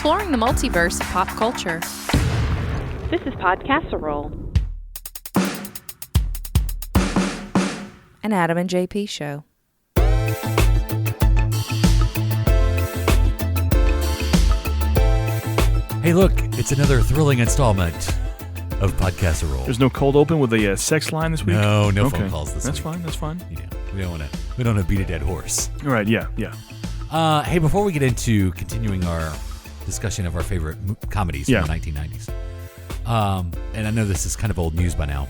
exploring the multiverse of pop culture. This is Podcasserole. An Adam and JP show. Hey, look, it's another thrilling installment of Podcasserole. There's no cold open with a sex line this week? No Okay. phone calls this week. That's fine. Yeah, we don't want to beat a dead horse. All right, yeah. Hey, before we get into continuing our discussion of our favorite comedies from the 1990s, and I know this is kind of old news by now.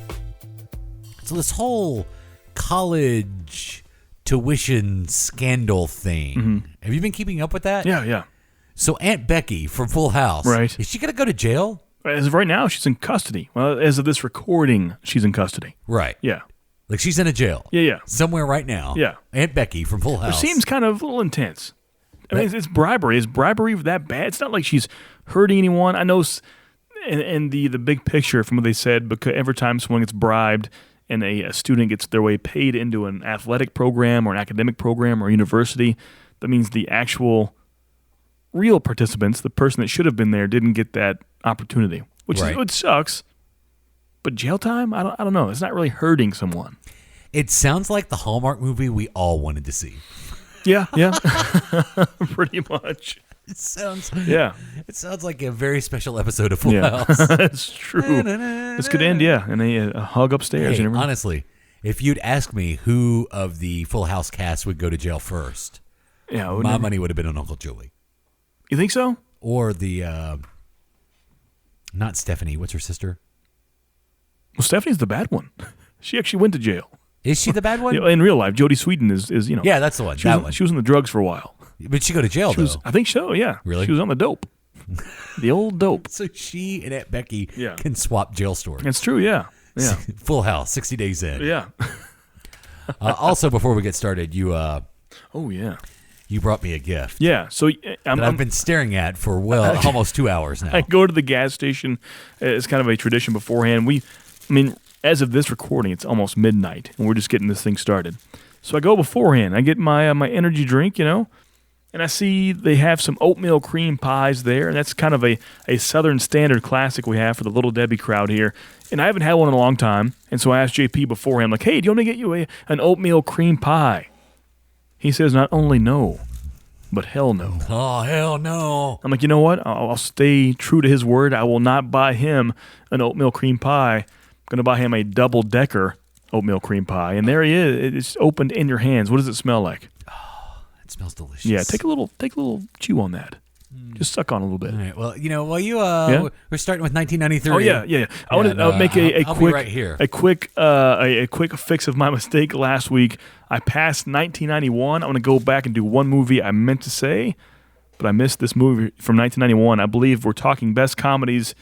So this whole college tuition scandal thing, have you been keeping up with that? Yeah. So Aunt Becky from Full House, Right. is she going to go to jail? As of right now, she's in custody. Well, as of this recording, she's in custody. Right. Yeah. Like she's in a jail. Yeah. Somewhere right now. Yeah. Aunt Becky from Full House. It seems kind of a little intense. I mean, it's bribery. Is bribery that bad? It's not like she's hurting anyone. I know in the big picture from what they said, because every time someone gets bribed and a student gets their way paid into an athletic program or an academic program or university, that means the actual real participants, the person that should have been there, didn't get that opportunity, which sucks. But jail time? I don't know. It's not really hurting someone. It sounds like the Hallmark movie we all wanted to see. Yeah. Pretty much. It sounds like a very special episode of Full House. That's true. This could end, in a hug upstairs. Hey, honestly, if you'd asked me who of the Full House cast would go to jail first, my money would have been on Uncle Julie. You think so? Or the, not Stephanie, what's her sister? Well, Stephanie's the bad one. She actually went to jail. Is she the bad one? In real life, Jodie Sweetin is Yeah, that's the one. She was on the drugs for a while. But she go to jail, though. I think so, yeah. Really? She was on the dope. The old dope. So she and Aunt Becky can swap jail stories. That's true, yeah. Full House, 60 days in. Yeah. Also, before we get started, you brought me a gift. Yeah, so I've been staring at for almost 2 hours now. I go to the gas station. It's kind of a tradition beforehand. As of this recording, it's almost midnight, and we're just getting this thing started. So I go beforehand. I get my energy drink, and I see they have some oatmeal cream pies there, and that's kind of a Southern standard classic we have for the Little Debbie crowd here. And I haven't had one in a long time, and so I asked JP beforehand, like, hey, do you want me to get you an oatmeal cream pie? He says not only no, but hell no. Oh, hell no. I'm like, you know what? I'll stay true to his word. I will not buy him an oatmeal cream pie. I'm going to buy him a double-decker oatmeal cream pie. And there he is. It's opened in your hands. What does it smell like? Oh, it smells delicious. Yeah, take a little chew on that. Just suck on a little bit. All right. Well, we're starting with 1993. Oh yeah. I want to make a I'll quick be right here. a quick fix of my mistake last week. I passed 1991. I want to go back and do one movie I meant to say, but I missed this movie from 1991. I believe we're talking best comedies.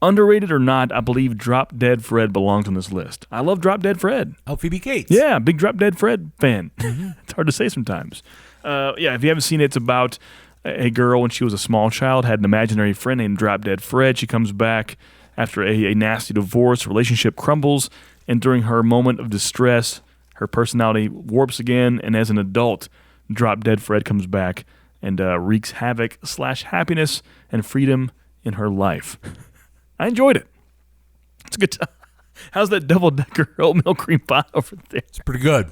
Underrated or not, I believe Drop Dead Fred belongs on this list. I love Drop Dead Fred. Oh, Phoebe Cates. Yeah, big Drop Dead Fred fan. It's hard to say sometimes. If you haven't seen it, it's about a girl when she was a small child, had an imaginary friend named Drop Dead Fred. She comes back after a nasty divorce, relationship crumbles, and during her moment of distress, her personality warps again, and as an adult, Drop Dead Fred comes back and wreaks havoc / happiness and freedom in her life. I enjoyed it. It's a good time. How's that double-decker oatmeal cream pie over there? It's pretty good.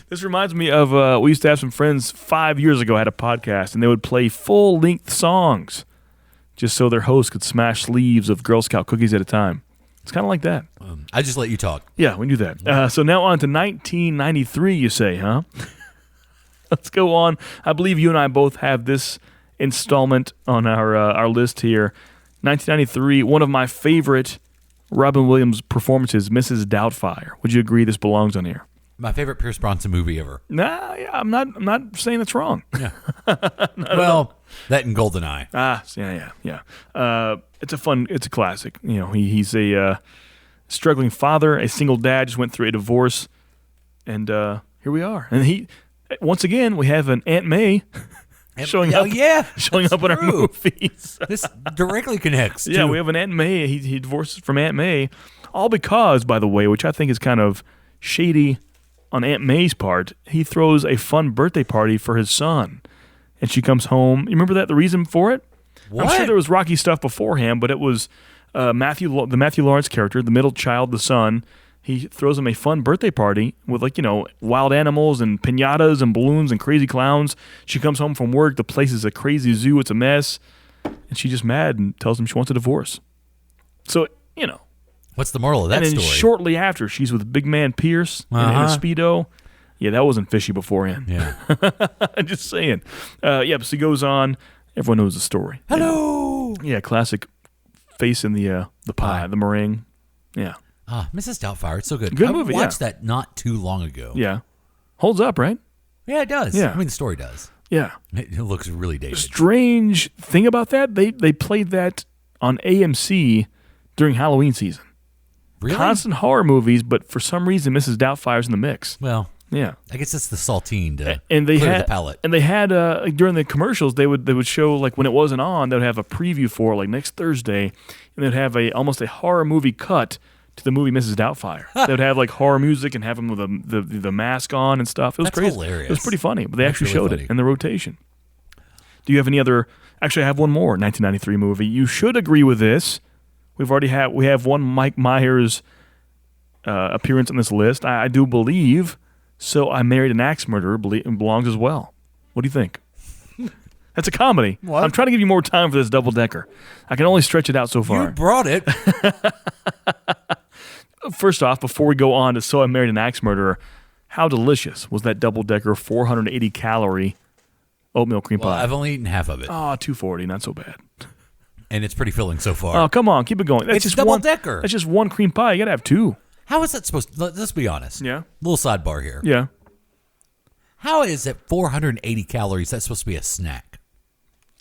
This reminds me of, we used to have some friends 5 years ago had a podcast, and they would play full-length songs just so their host could smash sleeves of Girl Scout cookies at a time. It's kind of like that. I just let you talk. Yeah, we do that. So now on to 1993, you say, huh? Let's go on. I believe you and I both have this installment on our list here. 1993, one of my favorite Robin Williams performances, Mrs. Doubtfire. Would you agree this belongs on here? My favorite Pierce Bronson movie ever. Nah, yeah, I'm not saying that's wrong. Yeah. Well, that and GoldenEye. Yeah. It's a classic. He's a struggling father, a single dad, just went through a divorce, and here we are. And once again, we have an Aunt May showing up in our movies. This directly connects. Yeah, we have an Aunt May. He divorces from Aunt May, all because, by the way, which I think is kind of shady on Aunt May's part, he throws a fun birthday party for his son. and she comes home. You remember that? The reason for it? What? I'm sure there was Rocky stuff beforehand, but it was the Matthew Lawrence character, the middle child, the son. He throws him a fun birthday party with wild animals and piñatas and balloons and crazy clowns. She comes home from work. The place is a crazy zoo. It's a mess. And she's just mad and tells him she wants a divorce. So, What's the moral of that and then story? shortly after, she's with big man Pierce in a Speedo. Yeah, that wasn't fishy beforehand. Yeah. I'm just saying. So he goes on. Everyone knows the story. Hello. Yeah, classic face in the pie, the meringue. Yeah. Mrs. Doubtfire. It's so good. Good movie, I watched that not too long ago. Yeah. Holds up, right? Yeah, it does. Yeah. I mean, the story does. Yeah. It looks really dated. Strange thing about that, they played that on AMC during Halloween season. Really? Constant horror movies, but for some reason, Mrs. Doubtfire's in the mix. Well, Yeah. I guess it's the saltine to And they clear had the palate. And they had during the commercials, they would show when it wasn't on, they would have a preview for next Thursday, and they'd have almost a horror movie cut to the movie Mrs. Doubtfire. They would have horror music and have him with the mask on and stuff. It was That's crazy. hilarious. It was pretty funny, but they That's actually really showed funny. it in the rotation. Do you have any other? Actually, I have one more 1993 movie. You should agree with this. We have one Mike Myers appearance on this list. I do believe So I Married an Axe Murderer belongs as well. What do you think? That's a comedy. What? I'm trying to give you more time for this double decker. I can only stretch it out so far. You brought it. First off, before we go on to So I Married an Axe Murderer, how delicious was that double decker 480 calorie oatmeal cream Well, pie? I've only eaten half of it, 240, not so bad. and it's pretty filling so far. Oh, come on, keep it going. That's It's just double one decker. That's just one cream pie. You gotta have two. How is that supposed to? Let's be honest. Yeah. Little sidebar here. Yeah. How is it 480 calories? That's supposed to be a snack.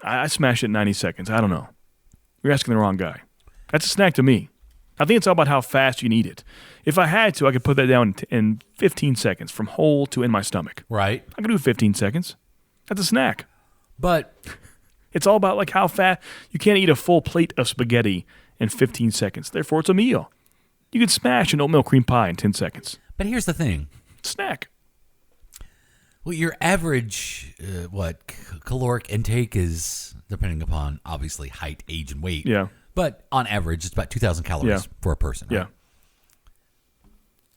I smashed it in 90 seconds. I don't know. You're asking the wrong guy. That's a snack to me. I think it's all about how fast you can eat it. If I had to, I could put that down in 15 seconds from whole to in my stomach. Right. I can do 15 seconds. That's a snack. But It's all about how fast. You can't eat a full plate of spaghetti in 15 seconds. Therefore, it's a meal. You can smash an oatmeal cream pie in 10 seconds. here's the thing. Snack. Well, your average caloric intake is depending upon obviously height, age, and weight. Yeah. But on average, it's about 2,000 calories Yeah. for a person. Right? Yeah.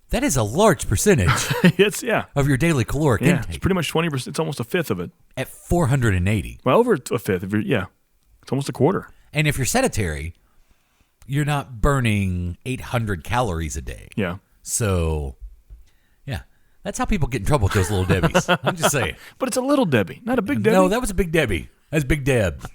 That is a large percentage It's of your daily caloric Yeah. It's intake pretty much 20%. It's almost a fifth of it. at 480. Well, over a fifth. It's almost a quarter. And if you're sedentary, you're not burning 800 calories a day. Yeah. So, yeah, that's how people get in trouble with those little Debbies. I'm just saying. But it's a little Debbie, not a big Debbie. No, that was a Big Debbie. That's Big Deb.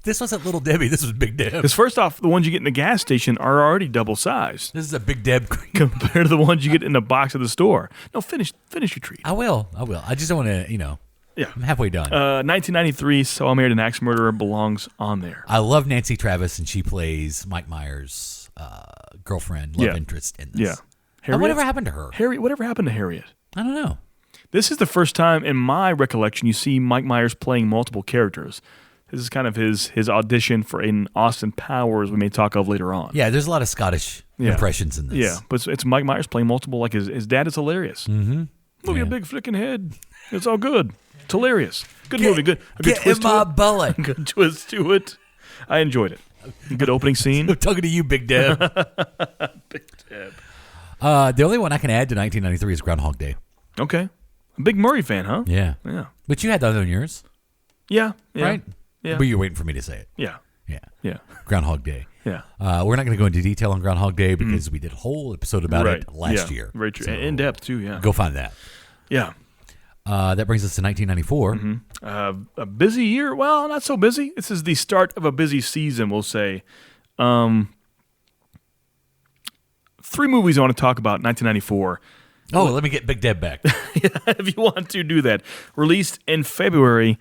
This wasn't Little Debbie. This was Big Deb. Because first off, the ones you get in the gas station are already double sized This is a Big Deb. compared to the ones you get in the box at the store. No, finish your treat. I will. I just don't want to, Yeah. I'm halfway done. 1993, So I Married an Axe Murderer belongs on there. I love Nancy Travis, and she plays Mike Myers' girlfriend, love interest in this. Yeah. And whatever happened to her? Whatever happened to Harriet? I don't know. This is the first time in my recollection you see Mike Myers playing multiple characters. This is kind of his audition for an Austin Powers we may talk of later on. Yeah, there's a lot of Scottish impressions in this. Yeah, but it's Mike Myers playing multiple. His dad is hilarious. Mm-hmm. Move your big flicking head. It's all good. It's hilarious. Good movie. Good. A good Get twist in to my it. bullet. Good twist to it. I enjoyed it. Good opening scene. I'm talking to you, Big Deb. Big Deb. The only one I can add to 1993 is Groundhog Day. Okay. A big Murray fan, huh? Yeah. Yeah. But you had that on yours, Yeah. right? Yeah. But you're waiting for me to say it. Yeah. Yeah. Yeah. Groundhog Day. Yeah. We're not going to go into detail on Groundhog Day because we did a whole episode about Right. it last Yeah. year. Very true. So In depth, too, yeah. Go find that. Yeah. That brings us to 1994. A busy year. Well, not so busy. This is the start of a busy season, we'll say. 3 movies I want to talk about in 1994. Oh, let me get Big Deb back. If you want to do that. Released in February,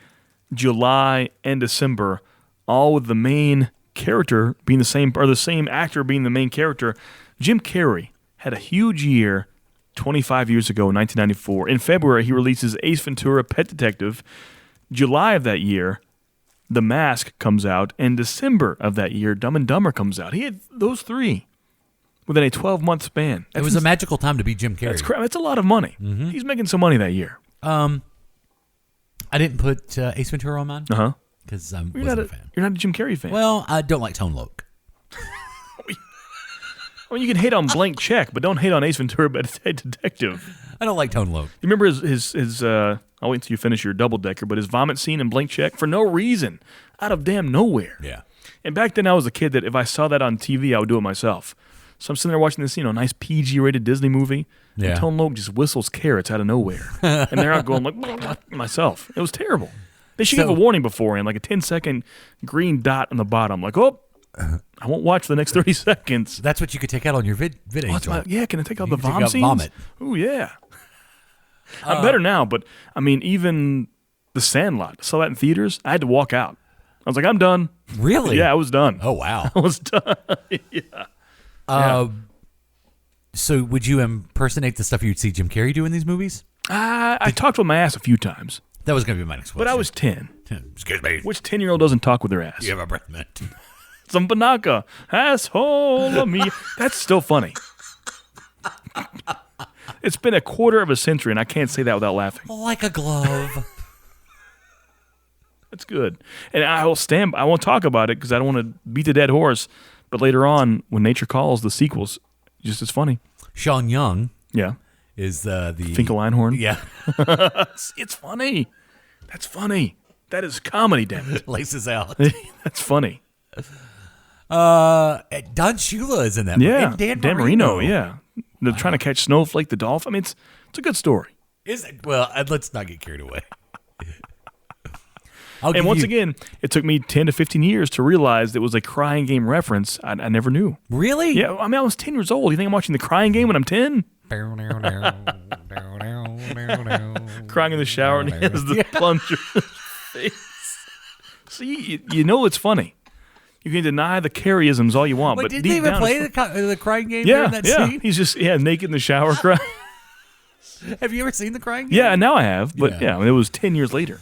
July, and December, all with the main character being the same actor being the main character. Jim Carrey had a huge year 25 years ago in 1994. In February, he releases Ace Ventura: Pet Detective. July of that year, The Mask comes out. And December of that year, Dumb and Dumber comes out. He had those 3 within a 12-month span. It was a magical time to be Jim Carrey. That's a lot of money. He's making some money that year. I didn't put Ace Ventura on mine Uh-huh. because I wasn't You're a fan. not a Jim Carrey fan. Well, I don't like Tone Loc. I mean, you can hate on Blank Check, but don't hate on Ace Ventura, Bad Detective. I don't like Tone Loc. You remember his I'll wait until you finish your double-decker, but his vomit scene in Blank Check for no reason, out of damn nowhere. Yeah. And back then I was a kid that if I saw that on TV, I would do it myself. So I'm sitting there watching this, nice PG-rated Disney movie, Yeah. and Tone Loc just whistles carrots out of nowhere. And they're out going like, myself. It was terrible. They should give a warning beforehand, like a 10-second green dot on the bottom, like, I won't watch the next 30 seconds. That's what you could take out on your vid angel. Can I take out You the can take vom out scenes? vomit. Ooh, yeah. I'm better now, but, I mean, even The Sandlot, I saw that in theaters, I had to walk out. I was like, I'm done. Really? Yeah, I was done. Oh, wow. I was done. Yeah. So would you impersonate the stuff you'd see Jim Carrey do in these movies? I talked with my ass a few times, That was going to be my next question. but I was 10. Excuse me. Which 10-year-old doesn't talk with their ass? You have a breath mint. Some banaka, asshole of me. That's still funny. It's been a quarter of a century, and I can't say that without laughing. Like a glove. That's good. And I won't talk about it because I don't want to beat the dead horse. But later on, when Nature Calls, the sequel's just as funny. Sean Young Yeah. is the Finkel Einhorn. Yeah. It's funny. That's funny. That is comedy, damn it. Laces out. That's funny. Don Shula is in that. Yeah. And Dan Marino. Yeah. They're trying to catch Snowflake the dolphin. I mean, it's a good story. Is it? Well, let's not get carried away. And once again, it took me 10 to 15 years to realize it was a Crying Game reference. I never knew. Really? Yeah, I mean, I was 10 years old. You think I'm watching the Crying Game when I'm 10? Crying in the shower and he has the plunger in his face. See, you know it's funny. You can deny the Carreyisms all you want, Wait, but did deep they even down, play it's the crying game yeah, during that yeah. scene? He's just naked in the shower crying. Have you ever seen the crying game? Yeah, now I have, but Yeah. I mean, it was 10 years later.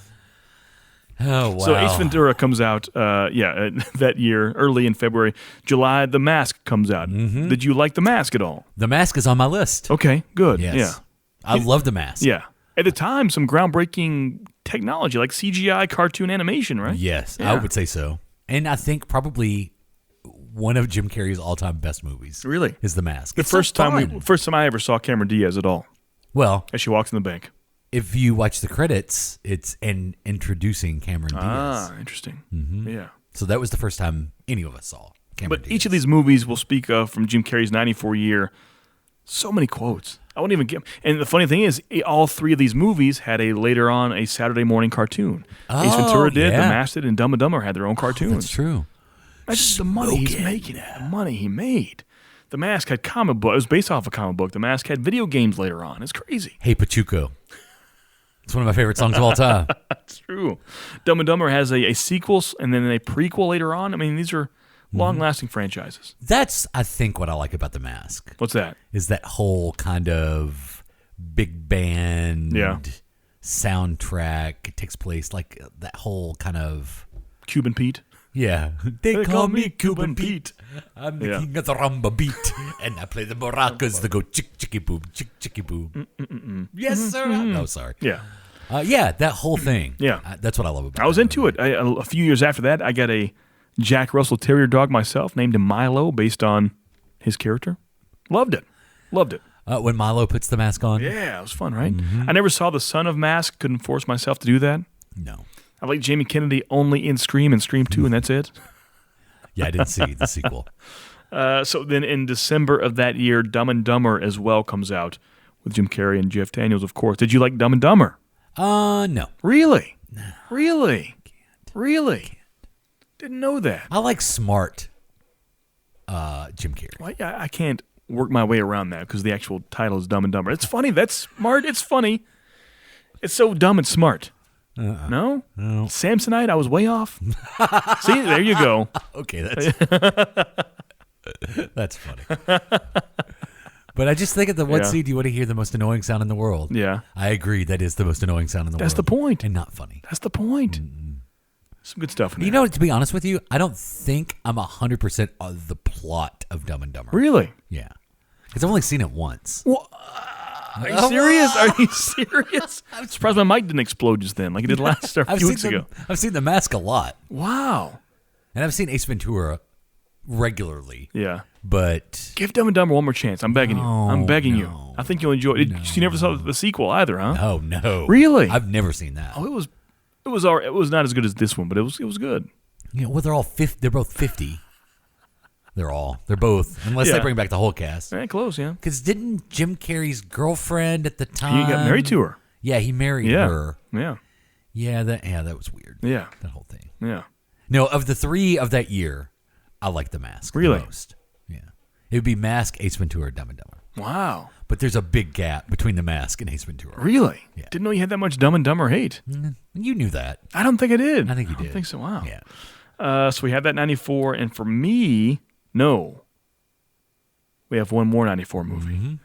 Oh, wow. So Ace Ventura comes out, that year, early in February. July, The Mask comes out. Mm-hmm. Did you like The Mask at all? The Mask is on my list. Okay, good. Yes. Yeah. I love The Mask. Yeah. At the time, some groundbreaking technology like CGI cartoon animation, right? Yes, Yeah. I would say so. And I think probably one of Jim Carrey's all-time best movies. Really? Is The Mask. The It's so first time fun. first time I ever saw Cameron Diaz at all, Well, as she walks in the bank. if you watch the credits, it's introducing Cameron Diaz. Ah, interesting. Mm-hmm. Yeah. So that was the first time any of us saw Cameron But Diaz. each of these movies we'll speak of from Jim Carrey's 94 year, so many quotes. I wouldn't even get. And the funny thing is, all three of these movies had later on a Saturday morning cartoon. Ace Ventura did, yeah. The Mask did, and Dumb and Dumber had their own cartoons. That's true. That's the money he's making. The money he made. The Mask had comic book. It was based off a comic book. The Mask had video games later on. It's crazy. Hey, Pachuco. It's one of my favorite songs of all time. It's true. Dumb and Dumber has a sequel and then a prequel later on. I mean, these are long-lasting franchises. That's, I think, what I like about The Mask. What's that? Is that whole kind of big band soundtrack. It takes place like that whole kind of... Cuban Pete. Yeah. They call me Cuban Pete. I'm the Yeah. king of the rumba beat. And I play the maracas that go chick chicky boom, chick chicky boom. Yes, sir. No, sorry. Yeah. That whole thing. Yeah. That's what I love about it. I was into it. A few years after that, I got a Jack Russell Terrier dog myself, named him Milo, based on his character. Loved it. Loved it. When Milo puts the mask on? Yeah, it was fun, right? I never saw the Son of Mask. Couldn't force myself to do that. No. I like Jamie Kennedy only in Scream and Scream 2, and that's it. Yeah, I didn't see the sequel. So then in December of that year, Dumb and Dumber as well comes out with Jim Carrey and Jeff Daniels, of course. Did you like Dumb and Dumber? No. Really? No. Really? Really? Didn't know that. I like smart Jim Carrey. Well, I can't work my way around that because the actual title is Dumb and Dumber. It's funny. That's smart. It's funny. It's so dumb and smart. No? Samsonite, I was way off. See, there you go. Okay, that's funny. But I just think at the one scene, do you want to hear the most annoying sound in the world? Yeah. I agree. That is the most annoying sound in the world. That's the point. And not funny. That's the point. Some good stuff in there. You know, to be honest with you, I don't think I'm 100% of the plot of Dumb and Dumber. Really? Yeah. Because I've only seen it once. Well, Are you serious? Are you serious? I'm surprised my mic didn't explode just then, like it did a few weeks ago. I've seen The Mask a lot. Wow. And I've seen Ace Ventura regularly. Yeah. But give Dumb and Dumber one more chance. I'm begging you. I'm begging you. No. I think you'll enjoy it. You never saw the sequel either, huh? oh no, Really? I've never seen that. Oh, it was all right. It was not as good as this one, but it was good. Well, they're all 50. They're both 50. They're both, unless they bring back the whole cast. Very close, yeah. Because didn't Jim Carrey's girlfriend at the time? He got married to her. Yeah, he married her. Yeah. Yeah, that was weird. Yeah. That whole thing. Yeah. No, of the three of that year, I like The Mask Really? the most. Yeah. It would be Mask, Ace Ventura, Dumb and Dumber. Wow. But there's a big gap between The Mask and Ace Ventura. Really? Yeah. Didn't know you had that much Dumb and Dumber hate. You knew that. I don't think I did. I think you did. I don't think so. Wow. Yeah. So we have that 94, and for me, no. We have one more 94 movie. Mm-hmm.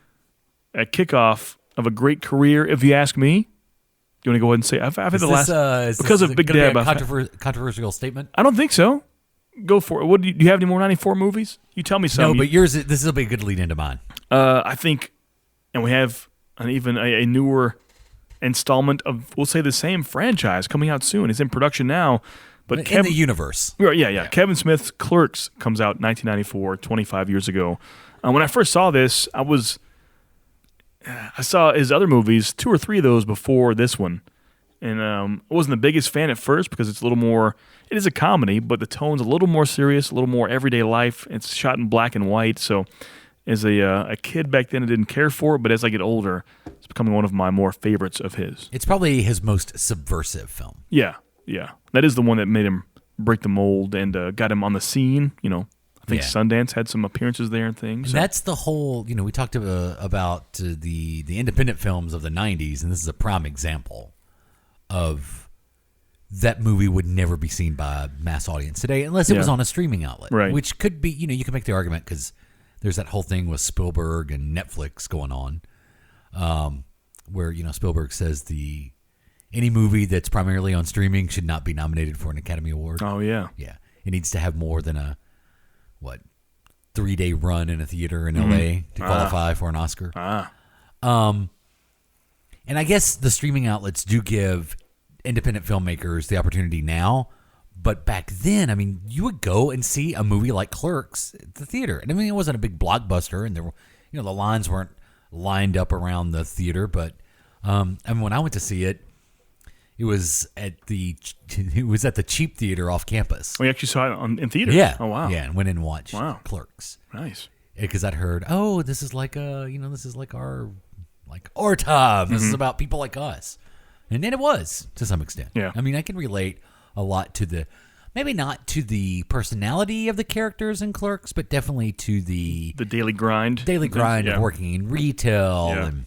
At kickoff of a great career, if you ask me. You want to go ahead and say I've had the last because of Big Dab. Controversial statement. I don't think so. Go for it. What do you have any more 94 movies? You tell me some. No, but yours. This will be a good lead into mine. I think, and we have even a newer installment of, we'll say, the same franchise coming out soon. It's in production now. But in the universe. Yeah. Kevin Smith's Clerks comes out in 1994, 25 years ago. When I first saw this, I saw his other movies, 2 or 3 of those before this one. And I wasn't the biggest fan at first because it's a little more, it is a comedy, but the tone's a little more serious, a little more everyday life. It's shot in black and white. So as a kid back then, I didn't care for it. But as I get older, it's becoming one of my more favorites of his. It's probably his most subversive film. Yeah. That is the one that made him break the mold and got him on the scene, I think Sundance had some appearances there and things. And that's the whole, we talked about the independent films of the 90s, and this is a prime example of that movie would never be seen by a mass audience today unless it was on a streaming outlet. Right. Which could be, you can make the argument because there's that whole thing with Spielberg and Netflix going on where, Spielberg says any movie that's primarily on streaming should not be nominated for an Academy Award. Oh, yeah. Yeah. It needs to have more than a 3-day run in a theater in LA to qualify for an Oscar. And I guess the streaming outlets do give independent filmmakers the opportunity now, but back then, you would go and see a movie like Clerks at the theater. And it wasn't a big blockbuster, and there were, the lines weren't lined up around the theater, but when I went to see it, it was at the cheap theater off campus. We actually saw it in theaters? Yeah. Oh, wow. Yeah, and went in and watched Clerks. Nice. Because I'd heard, this is like this is like our time. This is about people like us. And then it was, to some extent. Yeah. I can relate a lot to maybe not to the personality of the characters in Clerks, but definitely to the daily grind. Of working in retail and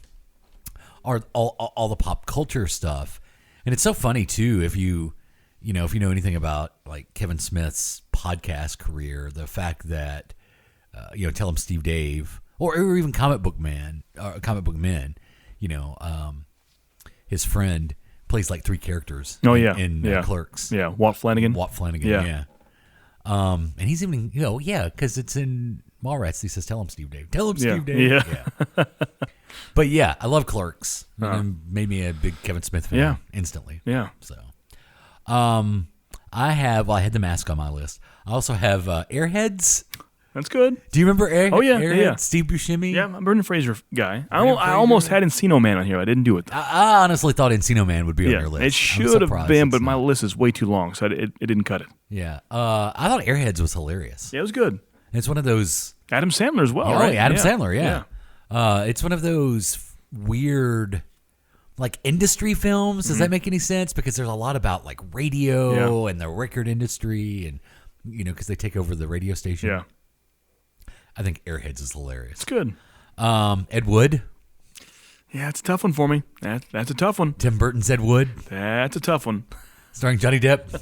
all the pop culture stuff. And it's so funny too if you know anything about like Kevin Smith's podcast career, the fact that Tell 'Em Steve Dave or even Comic Book Men, his friend plays like 3 characters. In Clerks. Yeah, Walt Flanagan. Yeah. And he's even because it's in Mallrats. He says, "Tell 'em Steve Dave. Tell 'em Steve Dave." Yeah. But yeah, I love Clerks. It made me a big Kevin Smith fan instantly. Yeah. So, I had The Mask on my list. I also have Airheads. That's good. Do you remember Airheads? Oh yeah, Airheads? Steve Buscemi. Yeah, I'm a Brendan Fraser guy. I almost had Encino Man on here. I didn't do it though. I honestly thought Encino Man would be on your list. It should have been, but my list is way too long, so it didn't cut it. Yeah. I thought Airheads was hilarious. Yeah, it was good. It's one of those. Adam Sandler as well, right? Right? Adam Sandler, yeah. It's one of those weird, like industry films. Does that make any sense? Because there's a lot about like radio and the record industry, and because they take over the radio station. Yeah, I think Airheads is hilarious. It's good. Ed Wood. Yeah, it's a tough one for me. That's a tough one. Tim Burton's Ed Wood. That's a tough one. Starring Johnny Depp,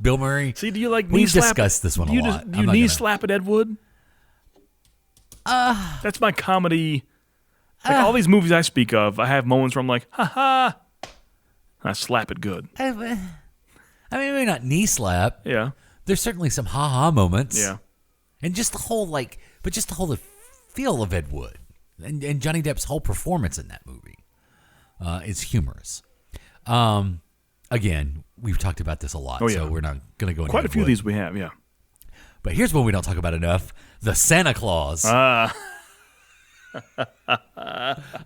Bill Murray. See, do you like We've knee slap? discussed this one a lot. Do you knee slap at Ed Wood? That's my comedy. Like all these movies I speak of, I have moments where I'm like, ha ha. I slap it good. Maybe not knee slap. Yeah. There's certainly some ha ha moments. Yeah. And just the whole the feel of Ed Wood. And Johnny Depp's whole performance in that movie is humorous. Again, we've talked about this a lot, so we're not going to go into quite a few of these we have, yeah. But here's one we don't talk about enough: the Santa Claus. I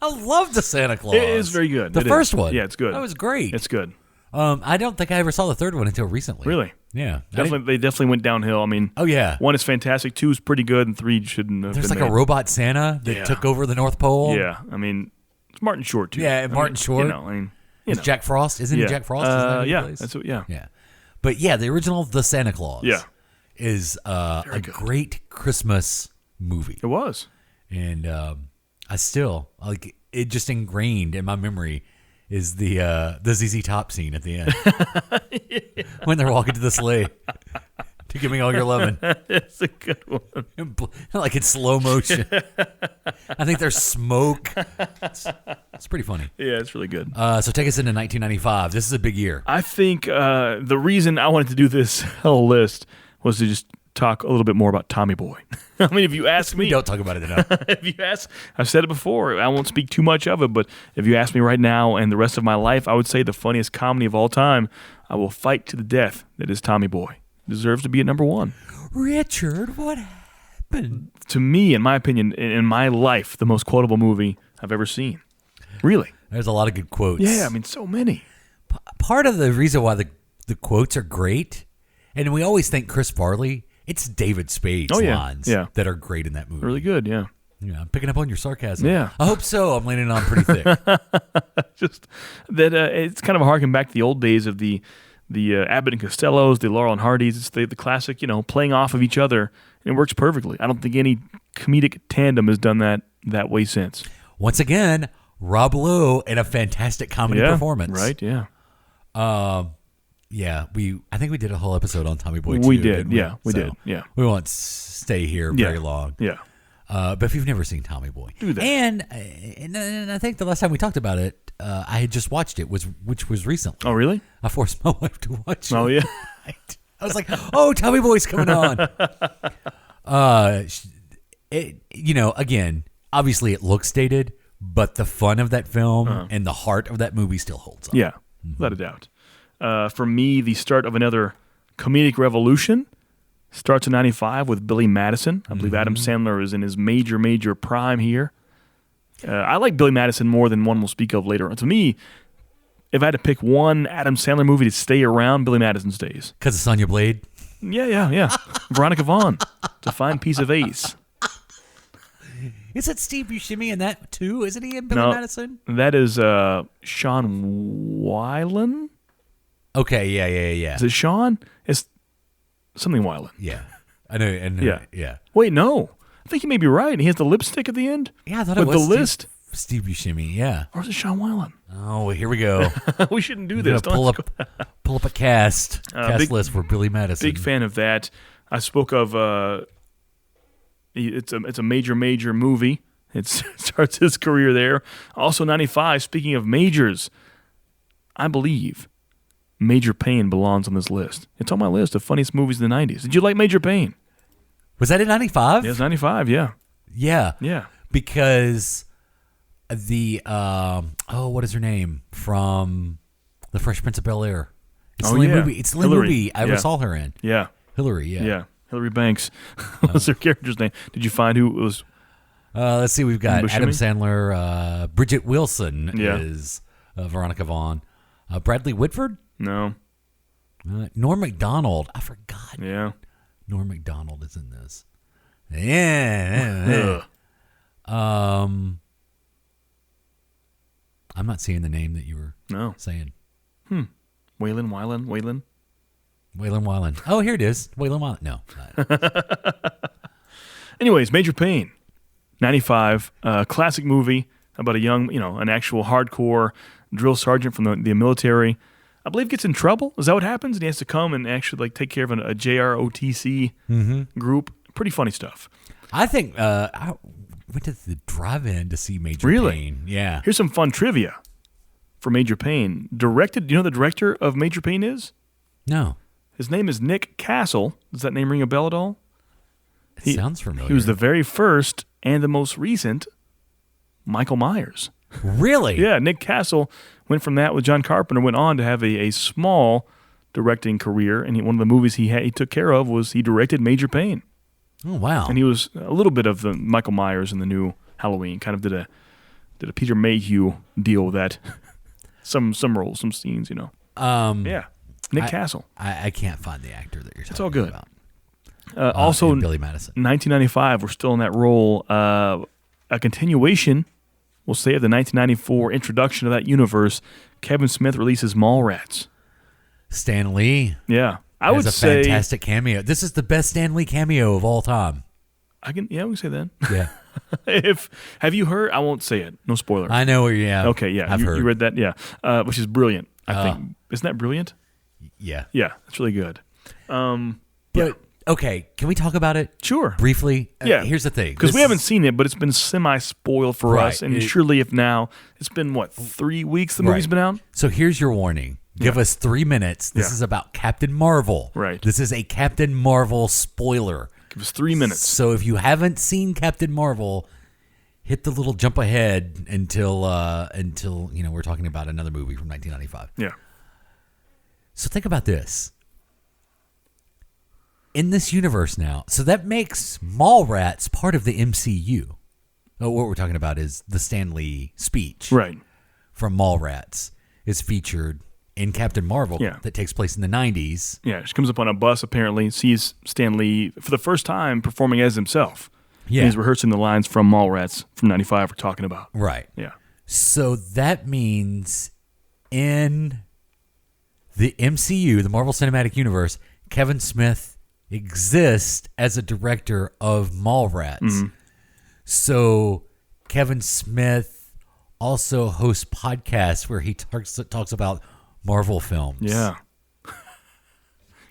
love the Santa Claus. It is very good. The first one, yeah, it's good. That was great. It's good. I don't think I ever saw the third one until recently. Really? Yeah. They definitely went downhill. I mean, oh yeah, 1 is fantastic, 2 is pretty good, and 3 shouldn't have There's been like made. a robot Santa that took over the North Pole. Yeah, I mean, it's Martin Short too. Yeah, Martin Short. It's Jack Frost, isn't it? Jack Frost? Isn't that yeah, place? that's what, yeah. But yeah, the original The Santa Claus. Yeah. Is a great Christmas movie. It was. And I still like it. Just ingrained in my memory is the ZZ Top scene at the end when they're walking to the sleigh to give me all your lovin'. It's a good one. Like in slow motion. I think there's smoke. It's pretty funny. Yeah, it's really good. So take us into 1995. This is a big year. I think the reason I wanted to do this whole list was to just talk a little bit more about Tommy Boy. I mean, if you ask me... We don't talk about it enough. If you ask... I've said it before. I won't speak too much of it, but if you ask me right now and the rest of my life, I would say the funniest comedy of all time, I will fight to the death, that is Tommy Boy. Deserves to be at number 1. Richard, what happened? To me, in my opinion, in my life, the most quotable movie I've ever seen. Really. There's a lot of good quotes. Yeah, I mean, so many. Part of the reason why the quotes are great, and we always think Chris Farley, it's David Spade's lines that are great in that movie. Really good, yeah. Yeah, I'm picking up on your sarcasm. Yeah. I hope so. I'm leaning on pretty thick. Just that it's kind of harking back to the old days of the Abbott and Costellos, the Laurel and Hardys. It's the classic, playing off of each other, and it works perfectly. I don't think any comedic tandem has done that way since. Once again, Rob Lowe in a fantastic comedy performance. Right, yeah. Yeah, I think we did a whole episode on Tommy Boy too. We did, we? yeah, we did, yeah. We won't stay here very long. Yeah. But if you've never seen Tommy Boy, do that. And I think the last time we talked about it, I had just watched it, which was recently. Oh, really? I forced my wife to watch it. Oh, yeah. I was like, "Oh, Tommy Boy's coming on." Again, obviously it looks dated, but the fun of that film and the heart of that movie still holds up. Yeah, without a doubt. For me, the start of another comedic revolution starts in 95 with Billy Madison. I believe Adam Sandler is in his major prime here. I like Billy Madison more than one will speak of later on. To me, if I had to pick one Adam Sandler movie to stay around, Billy Madison stays. Because of Sonya Blade? Yeah. Veronica Vaughn. It's a fine piece of ace. Is it Steve Buscemi in that too? Isn't he in Billy Madison? That is Sean Weiland. Okay, yeah. Is it Sean? It's something Weiland. Yeah. I know. And yeah. Wait, no. I think you may be right. He has the lipstick at the end. Yeah, I thought with it was the list. Steve Buscemi, yeah. Or is it Sean Weiland? Oh, well, here we go. We shouldn't do this. Pull up a cast list for Billy Madison. Big fan of that. I spoke of it's a major movie. It starts his career there. Also 95, speaking of majors, I believe Major Payne belongs on this list. It's on my list of funniest movies in the 90s. Did you like Major Payne? Was that in 95? Yeah, it's 95, yeah. Yeah. Because the, what is her name? From The Fresh Prince of Bel-Air. It's the only movie I ever saw her in. Yeah. Hillary, yeah. Yeah. Hillary Banks was her character's name. Did you find who it was? Let's see. We've got Buscemi? Adam Sandler. Bridget Wilson is Veronica Vaughn. Bradley Whitford? No. Norm Macdonald. I forgot. Yeah. Norm Macdonald is in this. Yeah. I'm not seeing the name that you were saying. Waylon. Oh, here it is. Waylon Wyland. No. Anyways, Major Payne, 95, classic movie about a young, an actual hardcore drill sergeant from the military. I believe gets in trouble. Is that what happens? And he has to come and actually take care of a JROTC group. Pretty funny stuff. I think I went to the drive-in to see Major Payne. Yeah. Here's some fun trivia for Major Payne. Directed. Do you know who the director of Major Payne is? No. His name is Nick Castle. Does that name ring a bell at all? It sounds familiar. He was the very first and the most recent Michael Myers. Really? Yeah, Nick Castle went from that with John Carpenter, went on to have a small directing career, and one of the movies he took care of was he directed Major Payne. Oh, wow. And he was a little bit of the Michael Myers in the new Halloween, kind of did a Peter Mayhew deal with that. some roles, some scenes, Yeah, Nick Castle. I can't find the actor that you're talking It's all good. about. Also, and Billy Madison. 1995, we're still in that role. A continuation, we'll say, of the 1994 introduction of that universe. Kevin Smith releases Mallrats. Stan Lee. Yeah, I has would a say fantastic cameo. This is the best Stan Lee cameo of all time. we can say that. Yeah. Have you heard? I won't say it. No spoiler. I know. Yeah. Okay. Yeah. I've heard. You read that? Yeah. Which is brilliant. I think. Isn't that brilliant? Yeah. Yeah. That's really good. But okay, can we talk about it? Sure. Briefly. Yeah. Here's the thing. Because we haven't seen it, but it's been semi-spoiled for Right. us. And surely if now, it's been, 3 weeks the movie's Right. been out? So here's your warning. Give us 3 minutes. This Yeah. is about Captain Marvel. Right. This is a Captain Marvel spoiler. Give us 3 minutes. So if you haven't seen Captain Marvel, hit the little jump ahead until we're talking about another movie from 1995. Yeah. So think about this. In this universe now, so that makes Mallrats part of the MCU. What we're talking about is the Stan Lee speech Right. from Mallrats is featured in Captain Marvel that takes place in the 90s. Yeah. She comes up on a bus, apparently, sees Stan Lee for the first time performing as himself. Yeah. And he's rehearsing the lines from Mallrats from 95 we're talking about. Right. Yeah. So that means in the MCU, the Marvel Cinematic Universe, Kevin Smith exists as a director of Mallrats. Mm-hmm. So Kevin Smith also hosts podcasts where he talks about Marvel films. Yeah.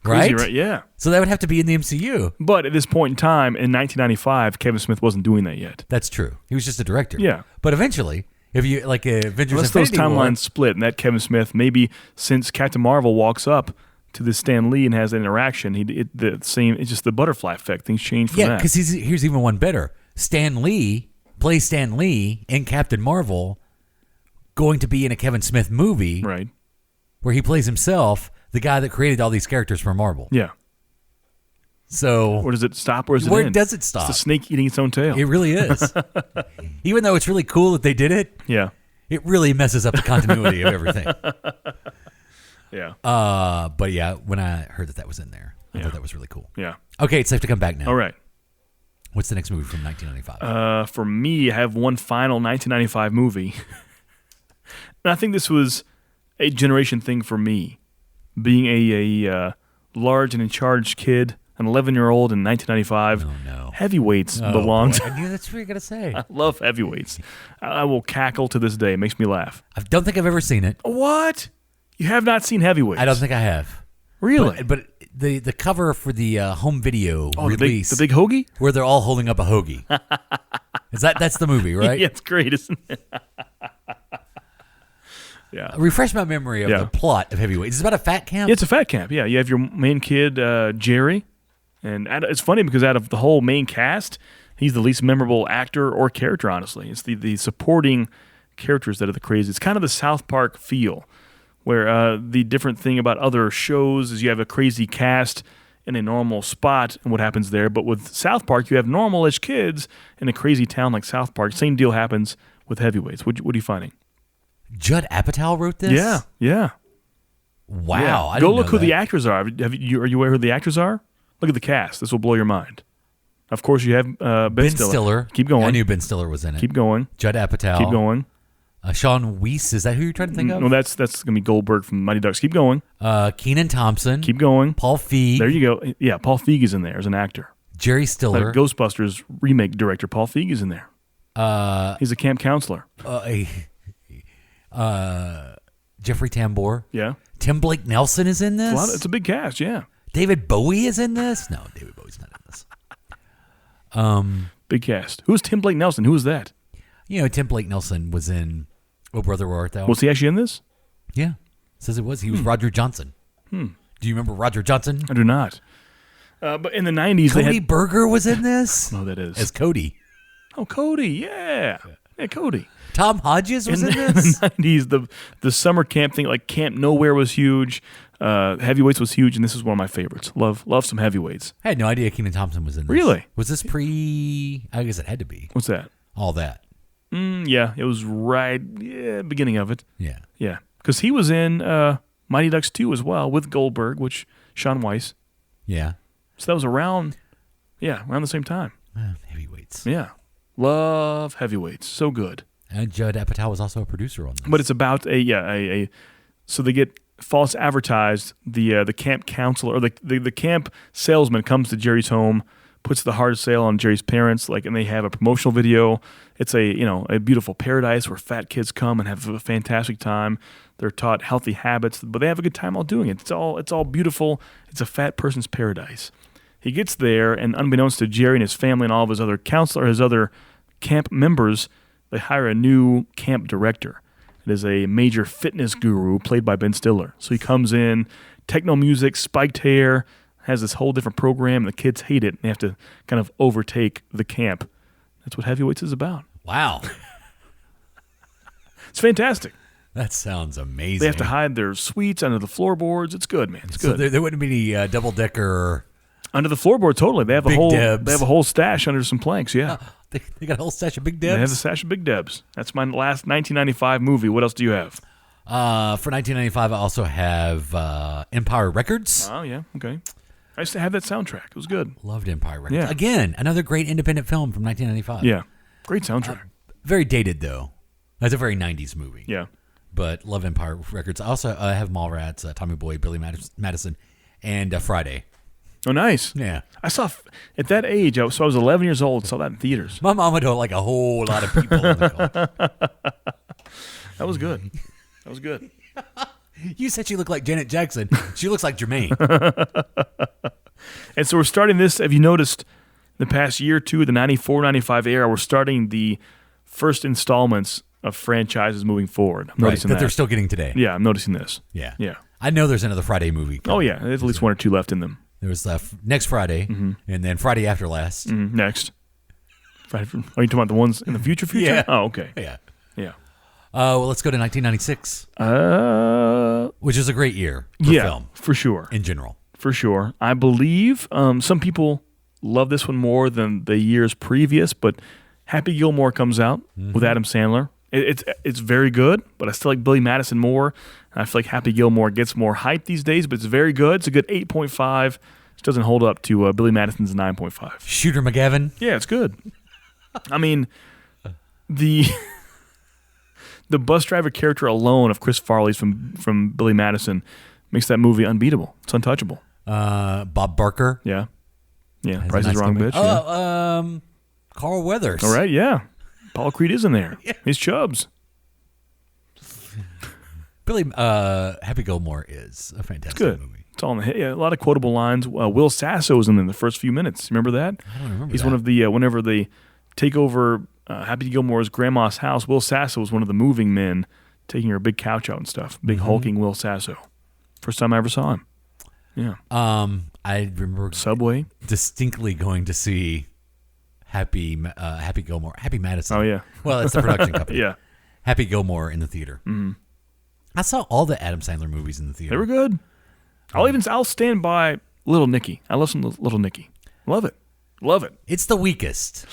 Right? Crazy, right? Yeah. So that would have to be in the MCU. But at this point in time, in 1995, Kevin Smith wasn't doing that yet. That's true. He was just a director. Yeah. But eventually, if you like Avengers Unless those Infinity War, timelines split, and that Kevin Smith, maybe since Captain Marvel walks up to this Stan Lee and has an interaction, it's just the butterfly effect. Things change from yeah, that. because here's even one better. Stan Lee plays Stan Lee in Captain Marvel, going to be in a Kevin Smith movie, Right. where he plays himself, the guy that created all these characters for Marvel. Yeah. So Where does it stop? Where does it where end? does it stop? It's the snake eating its own tail. It really is. Even though it's really cool that they did it, Yeah. it really messes up the continuity of everything. Yeah. But yeah, when I heard that was in there, I thought that was really cool. Yeah. Okay, it's safe to come back now. All right. What's the next movie from 1995? For me, I have one final 1995 movie. And I think this was a generation thing for me. Being a large and in charge kid, an 11-year-old in 1995. Oh, no. Heavyweights belonged. Boy, I knew that's what you were going to say. I love heavyweights. I will cackle to this day. It makes me laugh. I don't think I've ever seen it. What? You have not seen Heavyweights? I don't think I have. Really? But the cover for the home video release, the big hoagie? where they're all holding up a hoagie. That's the movie, right? Yeah, it's great, isn't it? Yeah. Refresh my memory of the plot of Heavyweights. It's about a fat camp. Yeah, it's a fat camp. Yeah, you have your main kid, Jerry. And it's funny because out of the whole main cast, he's the least memorable actor or character, honestly. It's the supporting characters that are the crazy. It's kind of the South Park feel, where the different thing about other shows is you have a crazy cast in a normal spot and what happens there. But with South Park, you have normal-ish kids in a crazy town like South Park. Same deal happens with Heavyweights. What are you finding? Judd Apatow wrote this? Yeah. Wow. Yeah. I Go didn't look know who that. the actors are. Are you aware who the actors are? Look at the cast. This will blow your mind. Of course, you have Ben Stiller. Keep going. I knew Ben Stiller was in it. Keep going. Judd Apatow. Keep going. Sean Weiss, is that who you're trying to think of? No, that's going to be Goldberg from Mighty Ducks. Keep going. Kenan Thompson. Keep going. Paul Feig. There you go. Yeah, Paul Feig is in there as an actor. Jerry Stiller. Like Ghostbusters remake director Paul Feig is in there. He's a camp counselor. Jeffrey Tambor. Yeah. Tim Blake Nelson is in this? It's a big cast, yeah. David Bowie is in this? No, David Bowie's not in this. Big cast. Who's Tim Blake Nelson? Who is that? You know, Tim Blake Nelson was in Oh Brother Where Art Thou? Was he actually in this? Yeah. Says it was. He was Roger Johnson. Do you remember Roger Johnson? I do not. But in the 90s, Cody they had... Berger was in this? Oh, that is. As Cody. Oh, Cody, yeah. Yeah, Cody. Tom Hodges was in In this? the 90s, the summer camp thing, like Camp Nowhere was huge. Heavyweights was huge, and this is one of my favorites. Love some Heavyweights. I had no idea Kenan Thompson was in this. Really? Was this I guess it had to be. What's that? All that. Yeah, it was beginning of it. Yeah. Yeah, because he was in Mighty Ducks 2 as well with Goldberg, Sean Weiss. Yeah. So that was around the same time. Heavyweights. Yeah. Love Heavyweights. So good. And Judd Apatow was also a producer on this. But it's about so they get false advertised. The camp counselor or the camp salesman comes to Jerry's home, puts the hard sale on Jerry's parents, and they have a promotional video. It's a beautiful paradise where fat kids come and have a fantastic time. They're taught healthy habits, but they have a good time while doing it. It's all beautiful. It's a fat person's paradise. He gets there, and unbeknownst to Jerry and his family and all of his other camp members, they hire a new camp director. It is a major fitness guru played by Ben Stiller. So he comes in, techno music, spiked hair, has this whole different program, and the kids hate it, and they have to kind of overtake the camp. That's what Heavyweights is about. Wow. It's fantastic. That sounds amazing. They have to hide their sweets under the floorboards. It's good, man. It's good. So there wouldn't be any double-decker... Under the floorboard, totally. They have Big Debs. They have a whole stash under some planks. Yeah, They got a whole stash of Big Debs? they have a stash of Big Debs. That's my last 1995 movie. What else do you have? For 1995, I also have Empire Records. Oh yeah, okay. I used to have that soundtrack. It was good. Loved Empire Records. Yeah. Again, another great independent film from 1995. Yeah, great soundtrack. Very dated, though. That's a very 90s movie. Yeah, But love Empire Records. I also have Mallrats, Tommy Boy, Billy Madison, and Friday. oh nice. Yeah. I saw at that age. I was 11 years old. Saw that in theaters. My mama don't like a whole lot of people in the call. That was good. That was good. You said she looked like Janet Jackson. She looks like Jermaine. And so we're starting this. Have you noticed the past year or two, the 94, 95 era, we're starting the first installments of franchises moving forward. I'm noticing that they're still getting today. Yeah, I'm noticing this. Yeah. Yeah. I know there's another Friday movie. Oh, yeah. There's at least one or two left in them. There was next Friday, and then Friday after last. Next. Are you talking about the ones in the future? Yeah. Oh, okay. Yeah. Yeah. Well, let's go to 1996, which is a great year for film for sure. in general. For sure. I believe some people love this one more than the years previous, but Happy Gilmore comes out with Adam Sandler. It's very good, but I still like Billy Madison more. I feel like Happy Gilmore gets more hype these days, but it's very good. It's a good 8.5. It doesn't hold up to Billy Madison's 9.5. Shooter McGavin. Yeah, it's good. I mean, the bus driver character alone of Chris Farley's from Billy Madison makes that movie unbeatable. It's untouchable. Bob Barker. Yeah. Yeah. Has Price a is nice Wrong, comedy. bitch. Yeah. Oh, Carl Weathers. All right, yeah. Paul Creed is in there. Yeah. He's Chubbs. Happy Gilmore is a fantastic Good. movie. It's all in the hit. Yeah, a lot of quotable lines. Will Sasso was in there in the first few minutes. Remember that? I don't remember He's that. one of the, whenever they take over Happy Gilmore's grandma's house, Will Sasso was one of the moving men taking her big couch out and stuff. Big hulking Will Sasso. First time I ever saw him. Yeah. I remember Subway. distinctly going to see Happy Gilmore, Happy Madison. Oh, yeah. Well, it's the production company. Yeah. Happy Gilmore in the theater. Mm-hmm. I saw all the Adam Sandler movies in the theater. They were good. I'll stand by Little Nicky. I love some Little Nicky. Love it. Love it. It's the weakest.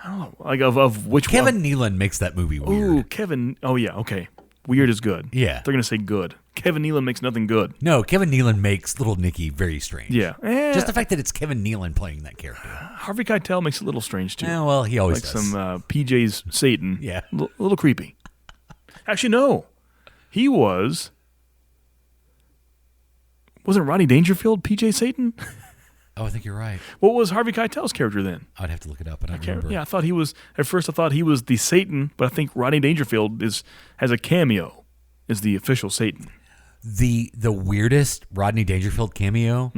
I don't know. Like of which Kevin one? Nealon makes that movie weird. Ooh, Kevin. Oh, yeah. Okay. Weird is good. Yeah. They're going to say good. Kevin Nealon makes nothing good. No, Kevin Nealon makes Little Nicky very strange. Yeah. Just the fact that it's Kevin Nealon playing that character. Harvey Keitel makes it a little strange, too. Yeah, well, he always Like does. some PJ's Satan. Yeah. A little creepy. Actually, no. He was... Wasn't Rodney Dangerfield PJ Satan? Oh, I think you're right. What was Harvey Keitel's character then? I'd have to look it up, but I don't remember. Yeah, I thought he was... At first, I thought he was the Satan, but I think Rodney Dangerfield has a cameo as the official Satan. The weirdest Rodney Dangerfield cameo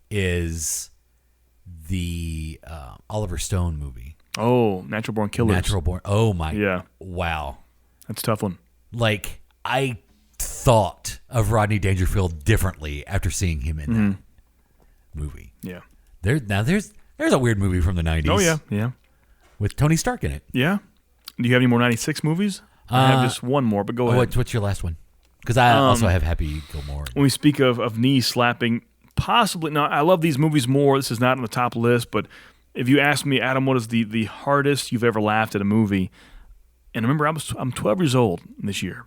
is the Oliver Stone movie. Oh, Natural Born Killers. Natural Born. Oh, my. Yeah. Wow. That's a tough one. Like, I thought of Rodney Dangerfield differently after seeing him in that movie. Yeah. There's a weird movie from the 90s. Oh, yeah. Yeah. With Tony Stark in it. Yeah. Do you have any more 96 movies? I have just one more, but go ahead. What's your last one? Because I also have Happy Gilmore. When we speak of knee slapping, possibly, now I love these movies more. This is not on the top list, but if you ask me, Adam, what is the hardest you've ever laughed at a movie? And remember, I'm 12 years old this year.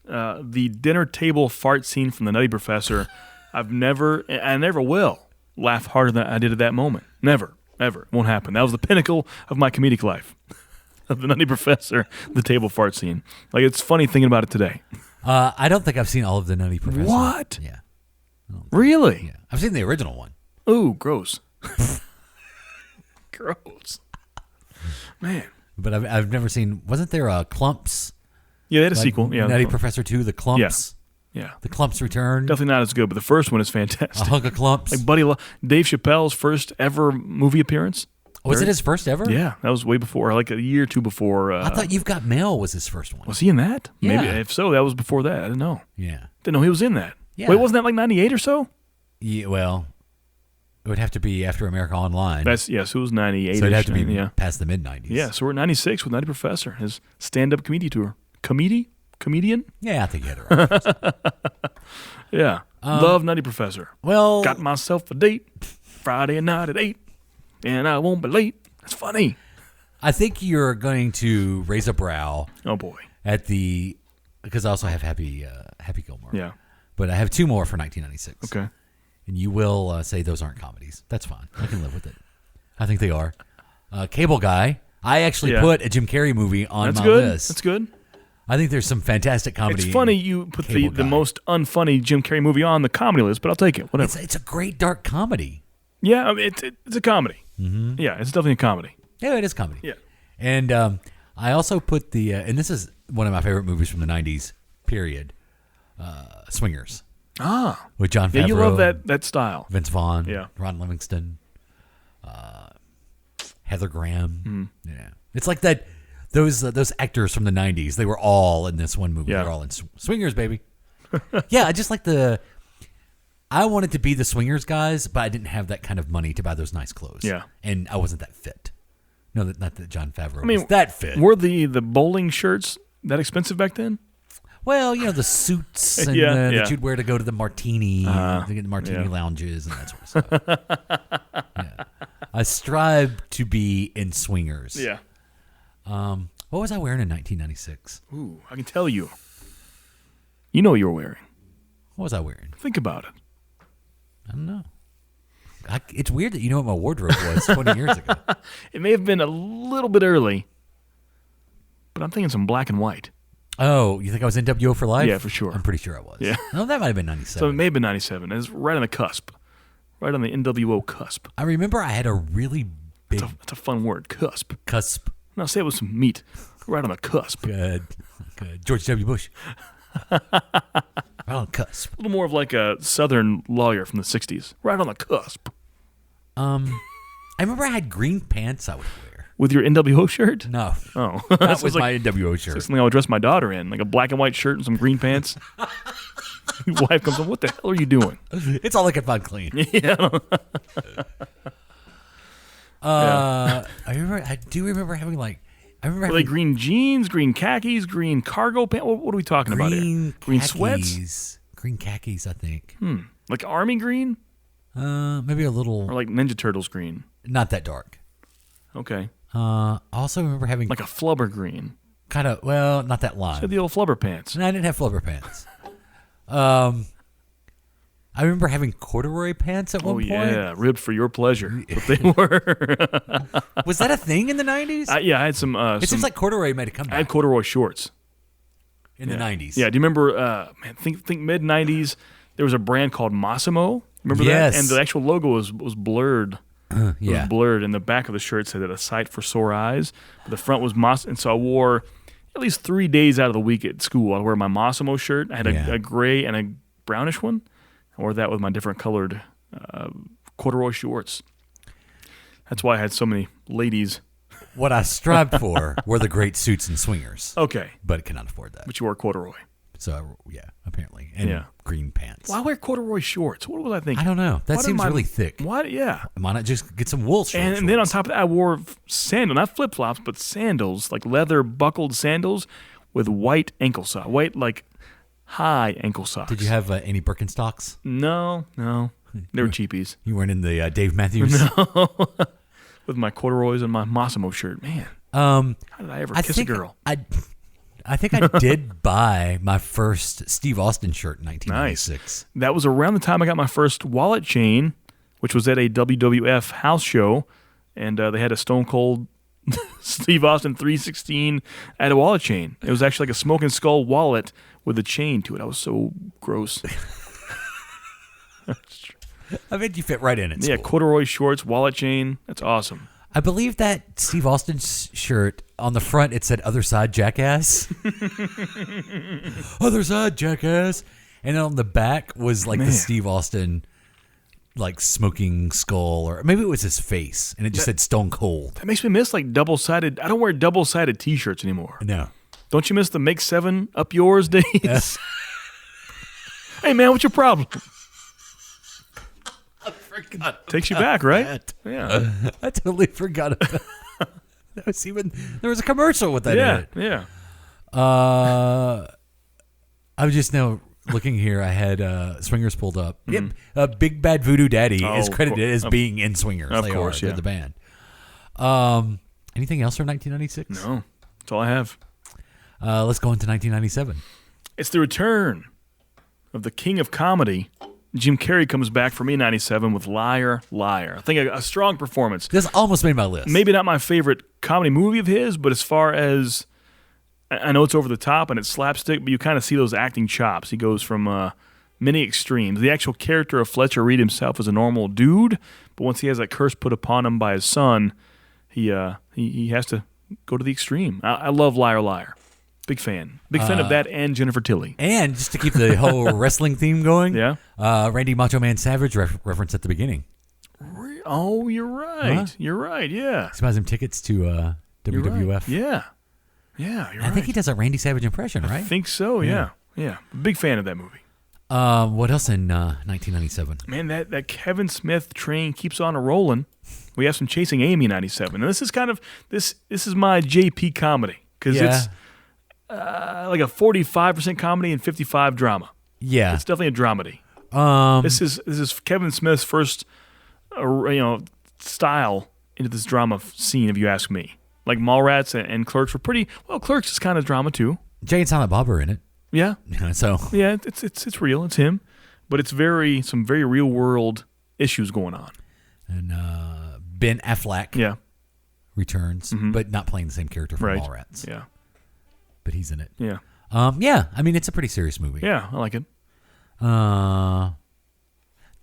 The dinner table fart scene from The Nutty Professor, I never will laugh harder than I did at that moment. Never, ever. Won't happen. That was the pinnacle of my comedic life. Of The Nutty Professor, the table fart scene. Like, it's funny thinking about it today. I don't think I've seen all of The Nutty Professor. What? Yeah. Really? Yeah. I've seen the original one. Ooh, gross. Gross. Man. But I've never seen, wasn't there Clumps? Yeah, they had a sequel. Yeah, Nutty Professor 2, The Clumps. Yeah. The Clumps Return. Definitely not as good, but the first one is fantastic. A Hunk of Clumps. Like Dave Chappelle's first ever movie appearance. Was it his first ever? Yeah, that was way before, like a year or two before. I thought You've Got Mail was his first one. Was he in that? Yeah. Maybe. If so, that was before that. I didn't know. Yeah. Didn't know he was in that. Yeah. Wait, wasn't that like 98 or so? Yeah, well, it would have to be after America Online. So it was 98. So it'd have to be past the mid-90s. Yeah, so we're at 96 with Nutty Professor, his stand-up comedy tour. Comedian? Yeah, I think you had it right. Yeah. Love Nutty Professor. Well, Got myself a date Friday night at 8, and I won't be late. That's funny. I think you're going to raise a brow. Oh, boy. Because I also have Happy Gilmore. Yeah. But I have two more for 1996. Okay. And you will say those aren't comedies. That's fine. I can live with it. I think they are. Cable Guy. I actually put a Jim Carrey movie on my list. That's good. I think there's some fantastic comedy. It's funny you put the most unfunny Jim Carrey movie on the comedy list, but I'll take it. Whatever. It's a great dark comedy. Yeah, I mean, it's a comedy. Mm-hmm. Yeah, it's definitely a comedy. Yeah, it is comedy. Yeah. And I also put and this is one of my favorite movies from the 90s, period, Swingers. Ah. With John Favreau. Yeah, you love that style. Vince Vaughn. Yeah. Ron Livingston. Heather Graham. Mm. Yeah. It's like that. Those actors from the 90s, they were all in this one movie. Yeah. They're all in Swingers, baby. Yeah, I just like I wanted to be the Swingers guys, but I didn't have that kind of money to buy those nice clothes. Yeah. And I wasn't that fit. No, not that John Favreau was that fit. Were the bowling shirts that expensive back then? Well, the suits and that you'd wear to go to the martini, to get the martini lounges and that sort of stuff. Yeah. I strive to be in Swingers. Yeah. What was I wearing in 1996? Ooh, I can tell you. You know what you were wearing. What was I wearing? Think about it. I don't know. It's weird that you know what my wardrobe was 20 years ago. It may have been a little bit early, but I'm thinking some black and white. Oh, you think I was NWO for life? Yeah, for sure. I'm pretty sure I was. Yeah. No, that might have been 97. So it may have been 97. It's right on the cusp. Right on the NWO cusp. I remember I had a really big... It's a fun word, cusp. Cusp. No, say it with some meat. Right on the cusp. Good. George W. Bush. Right on the cusp. A little more of like a Southern lawyer from the 60s. Right on the cusp. I remember I had green pants I would wear. With your NWO shirt? No. Oh. That was my NWO shirt. Something I would dress my daughter in. Like a black and white shirt and some green pants. Your wife comes up, what the hell are you doing? It's all I can find clean. Yeah. I do remember having Were they green jeans, green khakis, green cargo pants? What are we talking about here? Green sweats? Green khakis, I think. Like army green? Maybe a little. Or like Ninja Turtles green? Not that dark. Okay. I also remember having like a flubber green. Kind of, well, not that lime. So the old flubber pants. No, I didn't have flubber pants. I remember having corduroy pants at one point. Oh, yeah. Ribbed for your pleasure. What they were. Was that a thing in the 90s? Yeah, I had some. It seems like corduroy made a comeback. I had corduroy shorts. In the 90s. Yeah, do you remember, think mid-90s, there was a brand called Massimo. Remember that? And the actual logo was blurred. It was blurred, and the back of the shirt said that a sight for sore eyes. But the front was Massimo. And so I wore at least 3 days out of the week at school. I'd wear my Massimo shirt. I had a gray and a brownish one. I wore that with my different colored corduroy shorts. That's why I had so many ladies. What I strived for were the great suits and swingers. Okay. But cannot afford that. But you wore corduroy. So yeah, apparently, and Yeah. green pants. Why wear corduroy shorts? What was I thinking? I don't know. That Why did seems my- really thick. Why? Yeah. Why not just get some wool shorts? And then on top of that, I wore sandals, not flip flops, but sandals, like leather buckled sandals with white ankle socks, white like high ankle socks. Did you have any Birkenstocks? No, they were cheapies. You weren't in the Dave Matthews? With my corduroys and my Massimo shirt, man. How did I ever kiss a girl? I think I did buy my first Steve Austin shirt in 1996. That was around the time I got my first wallet chain, which was at a WWF house show, and they had a Stone Cold Steve Austin 316 at a wallet chain. It was actually like a Smoking Skull wallet with a chain to it. I was so gross. I bet you fit right in it. Yeah, corduroy shorts, wallet chain. That's awesome. I believe that Steve Austin shirt, on the front, it said Other Side Jackass. Other Side Jackass. And then on the back was like the Steve Austin like smoking skull, or maybe it was his face, and it just said Stone Cold. That makes me miss like double-sided. I don't wear double-sided T-shirts anymore. No. Don't you miss the Make 7 Up Yours days? Hey, man, what's your problem? I forgot. Takes you back, right? That. Yeah. I totally forgot about that. There was a commercial with that in it. Yeah. I'm just now looking here. I had Swingers pulled up. Mm-hmm. Yep. Big Bad Voodoo Daddy is Oh, credited as being in Swingers. Of They course, are. yeah. They're the band. Anything else from 1996? No, that's all I have. Let's go into 1997. It's the return of the king of comedy. Jim Carrey comes back for me in 97 with Liar, Liar. I think a strong performance. This almost made my list. Maybe not my favorite comedy movie of his, but as far as, I know it's over the top and it's slapstick, but you kind of see those acting chops. He goes from many extremes. The actual character of Fletcher Reed himself is a normal dude, but once he has that curse put upon him by his son, he has to go to the extreme. I love Liar, Liar. Big fan. Big fan of that and Jennifer Tilly. And just to keep the whole wrestling theme going, Yeah. Randy Macho Man Savage reference at the beginning. Oh, you're right. Huh? You're right, yeah. He buys him tickets to You're WWF. right. Yeah. Yeah, you're I right. think he does a Randy Savage impression, I right? think so, yeah. Yeah. Big fan of that movie. What else in 1997? Man, that Kevin Smith train keeps on a-rolling. We have some Chasing Amy in 97. And this is kind of, this is my JP comedy. Because it's like a 45% comedy and 55 drama. Yeah. It's definitely a dramedy. This is Kevin Smith's first, style into this drama scene, if you ask me. Like Mallrats and Clerks were pretty, well, Clerks is kind of drama too. Jay and Silent Bob are in it. Yeah. So Yeah, it's real. It's him. But it's some very real world issues going on. and Ben Affleck Yeah. returns, but not playing the same character from Right. Mallrats. Yeah. But he's in it. Yeah. Yeah, I mean, it's a pretty serious movie. Yeah, I like it.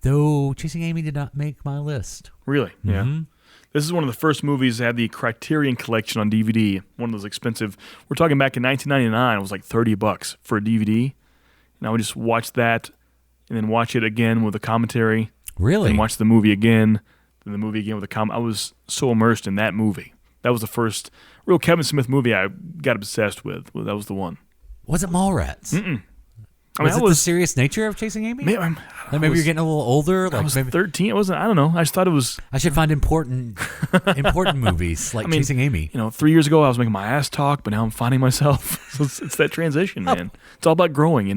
Though Chasing Amy did not make my list. Really? Yeah. Mhm. This is one of the first movies that had the Criterion Collection on DVD. One of those expensive. We're talking back in 1999. It was like $30 for a DVD, and I would just watch that, and then watch it again with a commentary. Really? And watch the movie again, then the movie again with a comment. I was so immersed in that movie. That was the first real Kevin Smith movie I got obsessed with. That was the one. Was it Mallrats? Mm-mm. I Was mean, it the serious nature of Chasing Amy? maybe, Like maybe you're getting a little older. I Like was maybe 13. I don't know. I just thought it was. I should find important movies like I mean, Chasing Amy. 3 years ago I was making my ass talk, but now I'm finding myself. So it's that transition, man. It's all about growing,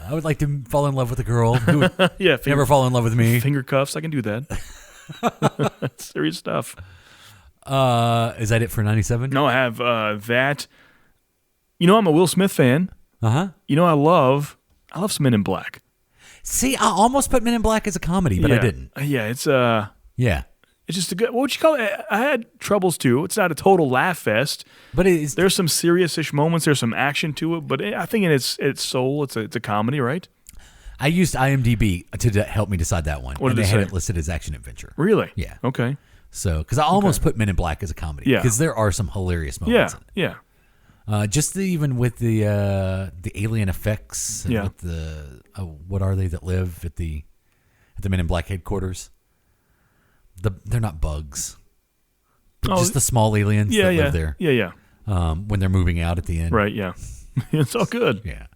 I would like to fall in love with a girl who would Yeah. never fall in love with me. Finger cuffs. I can do that. That's serious stuff. Is that it for 97? No, I have that. I'm a Will Smith fan. Uh-huh. I love some Men in Black. See, I almost put Men in Black as a comedy, but I didn't. Yeah, it's Yeah. it's just a good. What would you call it? I had troubles too. It's not a total laugh fest. But it's There's some serious-ish moments. There's some action to it, but I think in its soul, it's a comedy, right? I used IMDb to help me decide that one. What did and it they had say? it listed as action adventure. Really? Yeah. Okay. So, because I almost put Men in Black as a comedy. Yeah. Because there are some hilarious Yeah. moments. Yeah. Even with the alien effects. And Yeah. with the what are they that live at the Men in Black headquarters? They're not bugs. But just the small aliens that live there. Yeah. Yeah. When they're moving out at the end. Right. Yeah. It's all good. Yeah.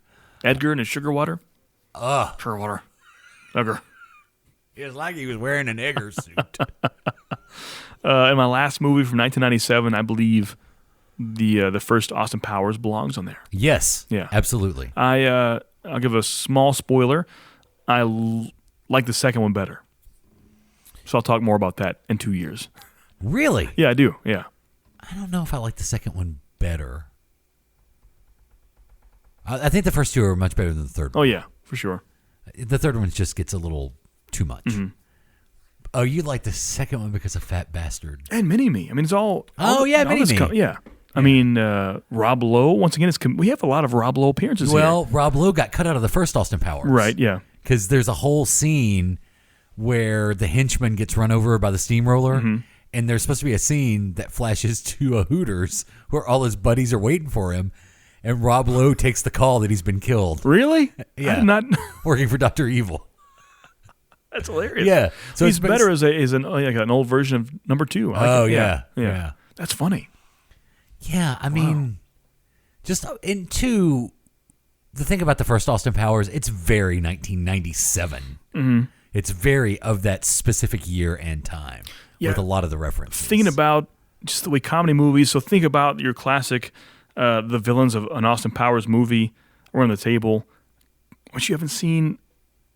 Edgar and his sugar water. Sugar water. Edgar. It's like he was wearing an Edgar suit. And my last movie from 1997, I believe the first Austin Powers belongs on there. Yes. Yeah. Absolutely. I'll give a small spoiler. I like the second one better. So I'll talk more about that in 2 years. Really? Yeah, I do. Yeah. I don't know if I like the second one better. I think the first two are much better than the third one. Oh, yeah, for sure. The third one just gets a little too much. Mm-hmm. Oh, you like the second one because of Fat Bastard. And Mini-Me. I mean, it's all... Mini-Me. Yeah. I mean, Rob Lowe, once again, we have a lot of Rob Lowe appearances here. Well, Rob Lowe got cut out of the first Austin Powers. Right, yeah. Because there's a whole scene where the henchman gets run over by the steamroller, and there's supposed to be a scene that flashes to a Hooters where all his buddies are waiting for him, and Rob Lowe takes the call that he's been killed. Really? Yeah. I did not... Working for Dr. Evil. That's hilarious. Yeah. So he's better as an old version of number 2. Yeah. That's funny. Yeah, I mean, just in 2, the thing about the first Austin Powers, it's very 1997. Mm-hmm. It's very of that specific year and time with a lot of the references. Thinking about just the way comedy movies, so think about your classic, the villains of an Austin Powers movie around the table, which you haven't seen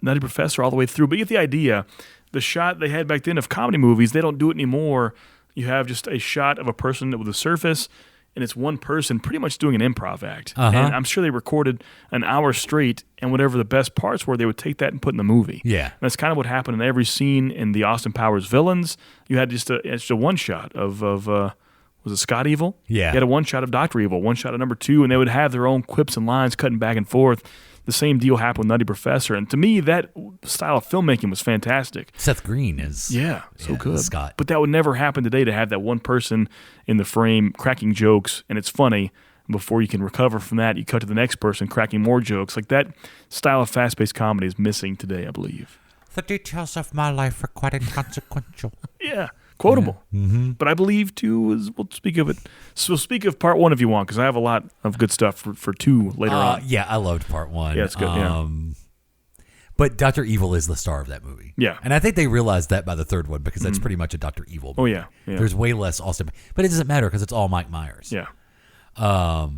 Nutty Professor all the way through, but you get the idea. The shot they had back then of comedy movies, they don't do it anymore. You have just a shot of a person with a surface, and it's one person pretty much doing an improv act. And I'm sure they recorded an hour straight, and whatever the best parts were, they would take that and put in the movie. Yeah. And that's kind of what happened in every scene in the Austin Powers villains. You had just a one shot of was it Scott Evil? Yeah. You had a one shot of Dr. Evil, one shot of number 2, and they would have their own quips and lines cutting back and forth. The same deal happened with Nutty Professor. And to me, that style of filmmaking was fantastic. Seth Green is so good. Scott. But that would never happen today, to have that one person in the frame cracking jokes, and it's funny. Before you can recover from that, you cut to the next person cracking more jokes. Like, that style of fast-paced comedy is missing today, I believe. The details of my life are quite inconsequential. Yeah. Quotable. Yeah. Mm-hmm. But I believe 2 is, we'll speak of it. So speak of part 1 if you want, because I have a lot of good stuff for 2 later on. Yeah, I loved part 1. Yeah, it's good. But Dr. Evil is the star of that movie. Yeah. And I think they realized that by the third one, because that's pretty much a Dr. Evil movie. Oh, yeah. There's way less Austin. But it doesn't matter because it's all Mike Myers. Yeah. But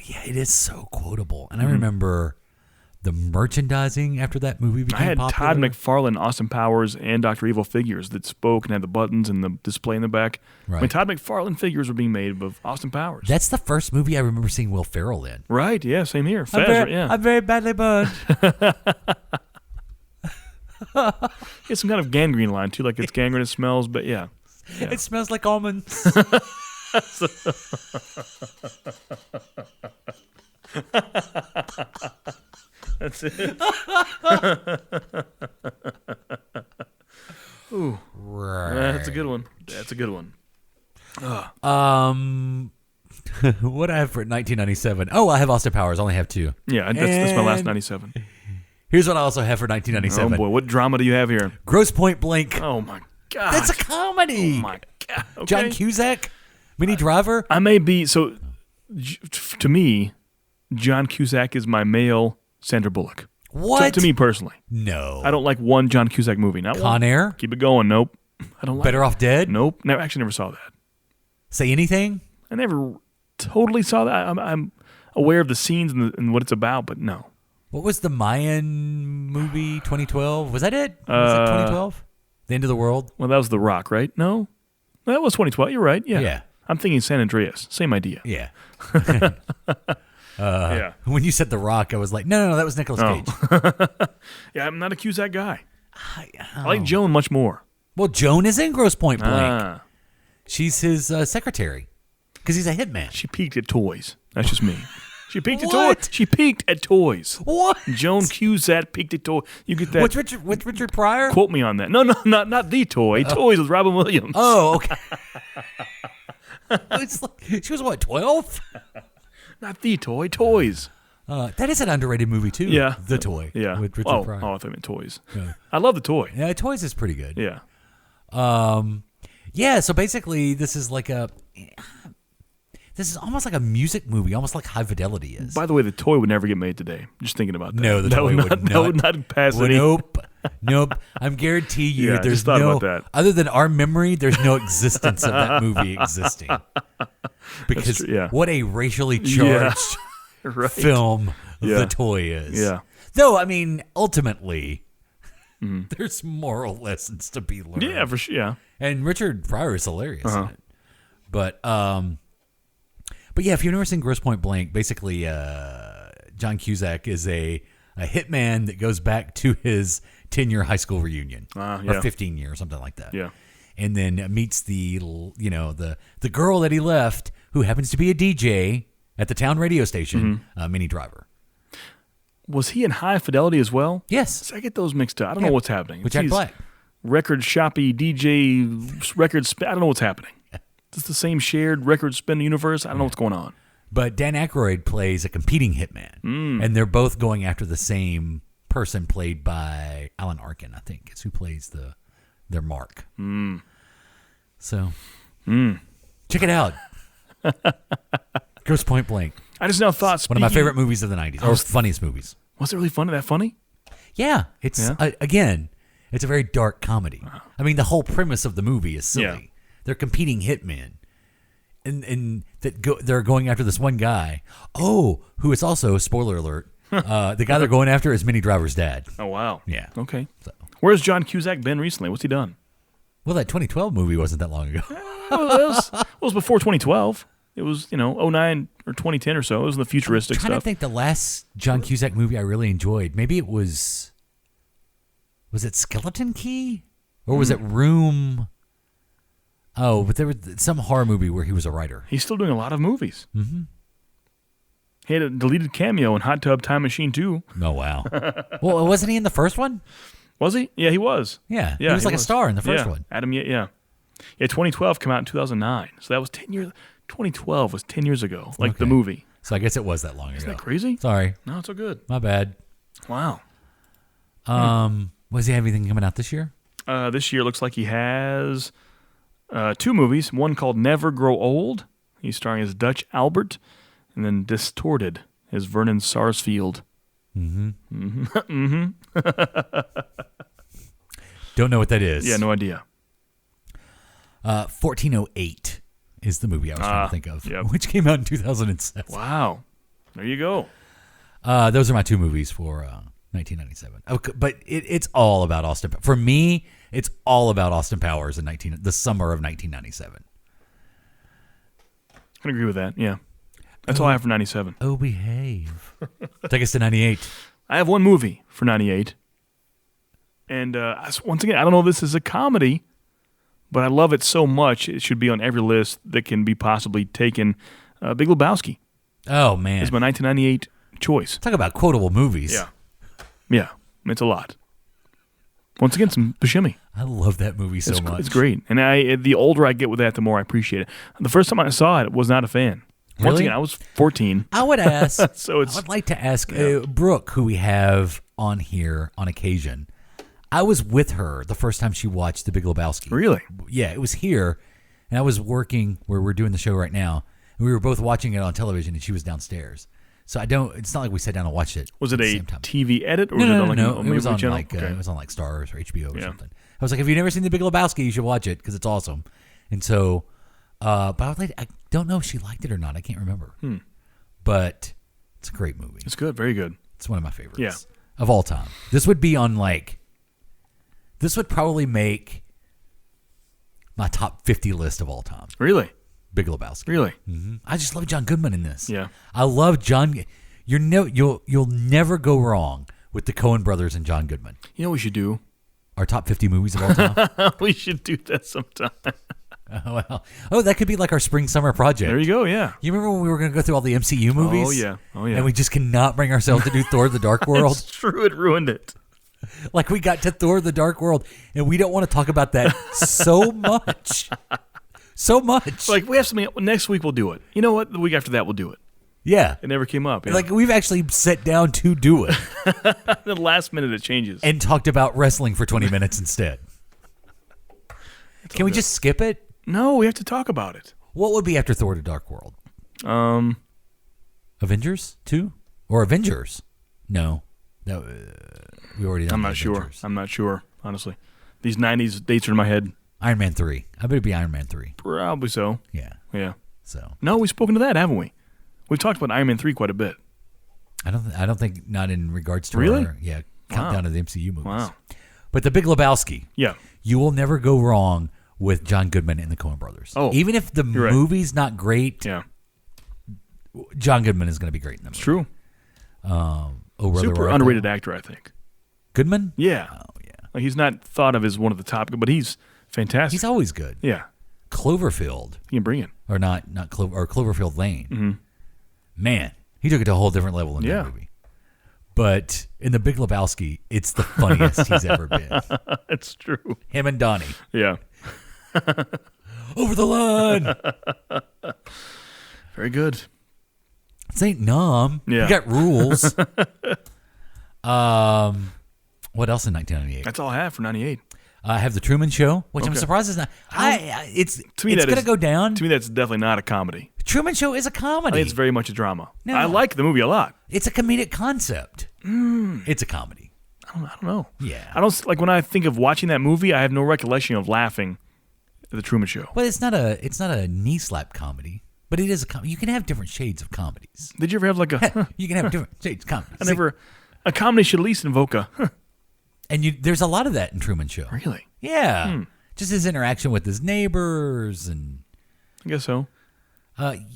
yeah, it is so quotable. And I remember the merchandising after that movie became I had popular. Todd McFarlane, Austin Powers, and Dr. Evil figures that spoke and had the buttons and the display in the back. Right. I mean, Todd McFarlane figures were being made of Austin Powers. That's the first movie I remember seeing Will Ferrell in. Right, yeah, same here. I'm very badly burned. It's some kind of gangrene line, too, like it's gangrenous smells, but yeah. It smells like almonds. That's it. Ooh. Right. That's a good one. That's a good one. What I have for 1997? Oh, I have Austin Powers. I only have 2. Yeah, that's my last 97. Here's what I also have for 1997. Oh, boy. What drama do you have here? Gross Point Blank. Oh, my God. That's a comedy. Oh, my God. Okay. John Cusack, Minnie Driver. I may be, so to me, John Cusack is my male Sandra Bullock. What? To me personally. No. I don't like one John Cusack movie. Not Con one. Air? Keep it going. Nope. I don't like Better it. Off Dead? Nope. Actually never saw that. Say Anything? I never totally saw that. I'm aware of the scenes and what it's about, but no. What was the Mayan movie 2012? Was that it? Was it 2012? The End of the World? Well, that was The Rock, right? No? That was 2012. You're right. Yeah. Yeah. I'm thinking San Andreas. Same idea. Yeah. Yeah. When you said The Rock, I was like, no, that was Nicolas Cage. Yeah, I'm not a Cusack guy. I like Joan much more. Well, Joan is in Grosse Point Blank. Ah. She's his secretary because he's a hitman. She peeked at toys. That's just me. She peeked at What? toys. She peeked at toys. What? Joan Cusack peeked at toys. You get that? With Richard Pryor? Quote me on that. No, not the toy. Toys with Robin Williams. Oh, okay. It's like, she was what, 12? Not the toy. Toys. That is an underrated movie too. Yeah. The Toy. Yeah. With Richard Oh, Pryor. I thought you meant toys. Yeah. I love the toy. Yeah, Toys is pretty good. Yeah. Yeah, so basically this is like this is almost like a music movie, almost like High Fidelity is. By the way, the toy would never get made today. Just thinking about that. No, the toy would not. That would not pass any. Nope. I'm guarantee you, Yeah, I there's just thought no, about that. other than our memory, there's no existence of that movie existing. Because true, yeah. what a racially charged Right. film Yeah. the toy is. Yeah. Though, I mean, ultimately, there's moral lessons to be learned. Yeah, for sure. Yeah. And Richard Pryor is hilarious in it. But yeah, if you've never seen Grosse Point Blank, basically John Cusack is a hitman that goes back to his 10-year high school reunion or 15-year or something like that. Yeah. And then meets the girl that he left, who happens to be a DJ at the town radio station, Minnie Driver. Was he in High Fidelity as well? Yes. I get those mixed up. I don't know what's happening. With Jack These Black. Record shoppy DJ record spin. I don't know what's happening. Is this the same shared record spin universe? I don't know what's going on. But Dan Aykroyd plays a competing hitman, and they're both going after the same person, played by Alan Arkin, I think, is who plays their Mark. So, check it out. Grosse Point Blank. I just now thought One of my favorite movies of the 90s, or funniest movies. Was it really funny? That funny? Yeah, it's again, it's a very dark comedy. I mean, the whole premise of the movie is silly. Yeah. They're competing hitmen, and they're going after this one guy. Oh, who is also, spoiler alert, the guy they're going after is Minnie Driver's dad. Oh wow. Yeah. Okay. So, Where's John Cusack been recently? What's he done? well, that 2012 movie wasn't that long ago. It was before 2012. It was 09 or 2010 or so. It was the futuristic I'm trying to stuff. think the last John Cusack movie I really enjoyed. Maybe it was it Skeleton Key? Or was it Room? Oh, but there was some horror movie where he was a writer. He's still doing a lot of movies. Mm-hmm. He had a deleted cameo in Hot Tub Time Machine 2. Oh, wow. Well, wasn't he in the first one? Was he? Yeah, he was. Yeah, he was like a star in the first one. Adam, yeah. 2012 came out in 2009. So that was 10 years. 2012 was 10 years ago, like the Okay. movie. So I guess it was that long ago. Isn't that crazy? Sorry. No, it's so good. My bad. Wow. Was he have anything coming out this year? This year looks like he has 2 movies. One called Never Grow Old. He's starring as Dutch Albert. And then Distorted as Vernon Sarsfield. Don't know what that is. Yeah, no idea. 1408 is the movie I was trying to think of, which came out in 2007. Wow. There you go. Those are my 2 movies for 1997. Okay, but it's all about Austin. For me, it's all about Austin Powers in the summer of 1997. I can agree with that. Yeah. That's all I have for 97. Oh, behave. Take us to 98. I have one movie for 98. And once again, I don't know if this is a comedy, but I love it so much it should be on every list that can be possibly taken. Big Lebowski Oh, man. is my 1998 choice. Talk about quotable movies. Yeah. It's a lot. Once again, some Buscemi. I love that movie so much. It's great. And the older I get with that, the more I appreciate it. The first time I saw it, was not a fan. Once Really? again, I was 14. I would ask. So I would like to ask Brooke, who we have on here on occasion. I was with her the first time she watched The Big Lebowski. Really? Yeah, it was here, and I was working where we're doing the show right now, and we were both watching it on television, and she was downstairs. So it's not like we sat down and watched it. Was it at the a same time. TV edit? Or No, was it no. on It was on channel? it was on like Stars or HBO or something. I was like, if you've never seen The Big Lebowski, you should watch it because it's awesome. And so, but I don't know if she liked it or not. I can't remember. But it's a great movie. It's good. Very good. It's one of my favorites. Yeah. Of all time. This would be on this would probably make my top 50 list of all time. Really? Big Lebowski. Really? Mm-hmm. I just love John Goodman in this. Yeah. I love John. You'll never go wrong with the Coen brothers and John Goodman. You know what we should do? Our top 50 movies of all time. We should do that sometime. That could be like our spring summer project. There you go, yeah. You remember when we were going to go through all the MCU movies? Oh, yeah. And we just cannot bring ourselves to do Thor the Dark World. It's true, it ruined it. Like we got to Thor the Dark World, and we don't want to talk about that so much. So much. Like, we have something, next week we'll do it. You know what? The week after that we'll do it. Yeah. It never came up. Yeah. Like, we've actually sat down to do it. The last minute it changes. And talked about wrestling for 20 minutes instead. Can we just skip it? No, we have to talk about it. What would be after Thor the Dark World? Avengers 2? Or Avengers? No. We already done I'm the not sure. Avengers. I'm not sure, honestly. These 90s dates are in my head. Iron Man 3. I bet it'd be Iron Man 3. Probably so. Yeah. Yeah. So No, we've spoken to that, haven't we? We've talked about Iron Man 3 quite a bit. I don't think not in regards to Really? our countdown of the MCU movies. Wow. But The Big Lebowski. Yeah. You will never go wrong with John Goodman and the Coen Brothers. Oh, even if the you're right. movie's not great, Yeah. John Goodman is going to be great in the movie. It's true. Super underrated actor, I think. Goodman? Yeah. Oh yeah. Like he's not thought of as one of the top, but he's fantastic. He's always good. Yeah. Cloverfield. You can bring it. Or not Cloverfield Lane. Mm-hmm. Man, he took it to a whole different level in that movie. But in The Big Lebowski, it's the funniest he's ever been. It's true. Him and Donnie. Yeah. Over the line. Very good. This ain't numb. Yeah. You got rules. What else in 1998? That's all I have for 98. I have The Truman Show, which I'm Okay. surprised is not. It's To me, it's that going to is- go down. To me, that's definitely not a comedy. Truman Show is a I comedy. think it's very much a drama. No. I like the movie a lot. It's a comedic concept. It's a comedy. I don't know. Yeah. I don't like when I think of watching that movie. I have no recollection of laughing at the Truman Show. Well, it's not a knee slap comedy, but it is a comedy. You can have different shades of comedies. Did you ever have like a? You can have different shades of comedies. I never. A comedy should at least invoke a. And there's a lot of that in Truman Show. Really? Yeah. Just his interaction with his neighbors and I guess so.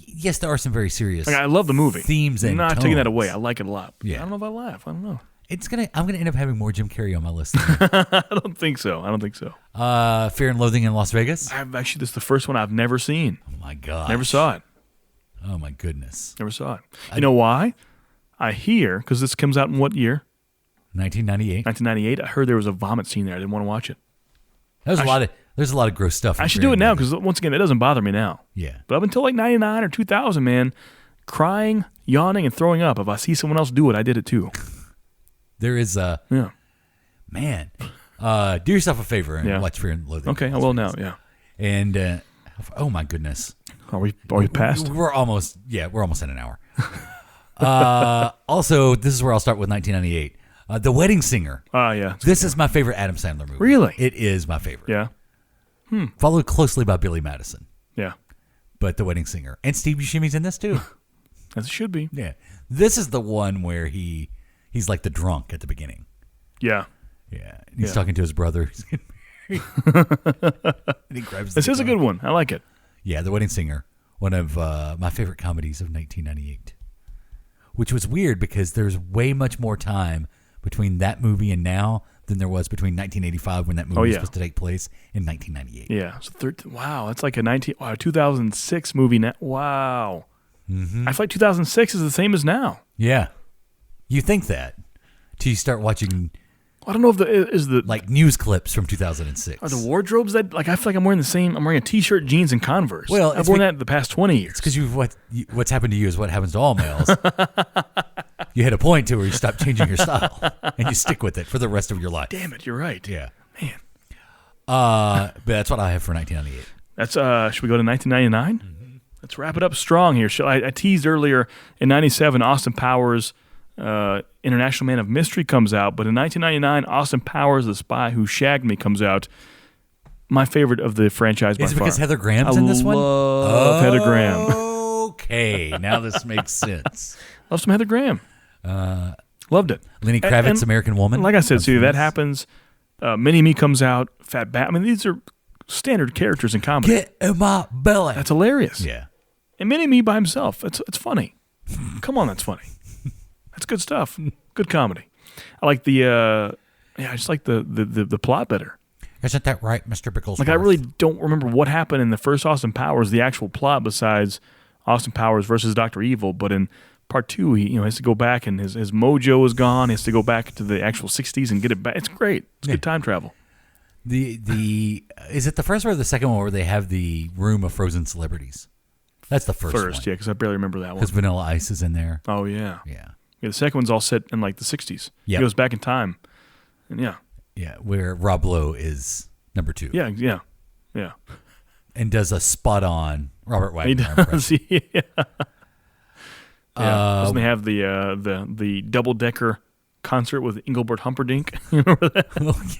yes, there are some very serious Like, I love the movie. themes and I'm not taking that tones. away. I like it a lot. Yeah. I don't know if I laugh. I don't know. I'm gonna end up having more Jim Carrey on my list. I don't think so. Fear and Loathing in Las Vegas. This is the first one I've never seen. Oh my god. Never saw it. Oh my goodness. Never saw it. You know why? I hear, because this comes out in what year? 1998. 1998. I heard there was a vomit scene there. I didn't want to watch it. There's a lot of gross stuff. I in should Fear do it and now Loathing. because, once again, it doesn't bother me now. Yeah. But up until like 99 or 2000, man, crying, yawning, and throwing up. If I see someone else do it, I did it too. There is Yeah. man. Do yourself a favor and watch Fear and Loathing. Okay, in I Las will Vegas. now. Yeah. And oh my goodness. Are we past? We're almost at an hour. Also, this is where I'll start with 1998. The Wedding Singer. Yeah. This is my favorite Adam Sandler movie. Really? It is my favorite. Yeah. Followed closely by Billy Madison. Yeah. But The Wedding Singer. And Steve Buscemi's in this too. As it should be. Yeah. This is the one where he's like the drunk at the beginning. Yeah. Yeah. And he's Yeah. talking to his brother. He's getting married. And he grabs the This is a guitar. good one. I like it. Yeah, The Wedding Singer. One of my favorite comedies of 1998. Which was weird because there's way much more time between that movie and now than there was between 1985 when that movie was supposed to take place in 1998. Yeah. So wow, that's like a 2006 movie now. Wow. Mm-hmm. I feel like 2006 is the same as now. Yeah. You think that till you start watching I don't know if the like news clips from 2006. are the wardrobes that like I feel like I'm wearing the same. I'm wearing a t-shirt, jeans, and Converse. Well, I've it's worn that the past 20 years. Because what's happened to you is what happens to all males. You hit a point to where you stop changing your style and you stick with it for the rest of your life. Damn it, you're right. Yeah. Man. But that's what I have for 1998. That's should we go to 1999? Mm-hmm. Let's wrap it up strong here. I teased earlier in 97 Austin Powers International Man of Mystery comes out, but in 1999 Austin Powers The Spy Who Shagged Me comes out. My favorite of the franchise by Is it far. because Heather Graham's in this one? I love Heather Graham. Okay, now this makes sense. Love some Heather Graham. Loved it. Lenny Kravitz, And American Woman. Like I said, That's see, that famous. happens. Mini-Me comes out. Fat Bat. I mean, these are standard characters in comedy. Get in my belly. That's hilarious. Yeah. And Mini-Me by himself. It's funny. Come on, that's funny. That's good stuff. Good comedy. I like I just like the plot better. Isn't that right, Mr. Bicklesworth? Like I really don't remember what happened in the first Austin Powers, the actual plot, besides Austin Powers versus Dr. Evil. But in part 2, he has to go back and his mojo is gone. He has to go back to the actual 60s and get it back. It's great. It's good time travel. The is it the first one or the second one where they have the room of frozen celebrities? That's the first one. Yeah, because I barely remember that one. Because Vanilla Ice is in there. Oh, yeah. Yeah. Yeah, the second one's all set in like the 60s. Yeah. He goes back in time. And Yeah, where Rob Lowe is number 2. Yeah. and does a spot on Robert He Wagner does. impression. Yeah. Doesn't they have the double decker concert with Engelbert Humperdinck? You remember that?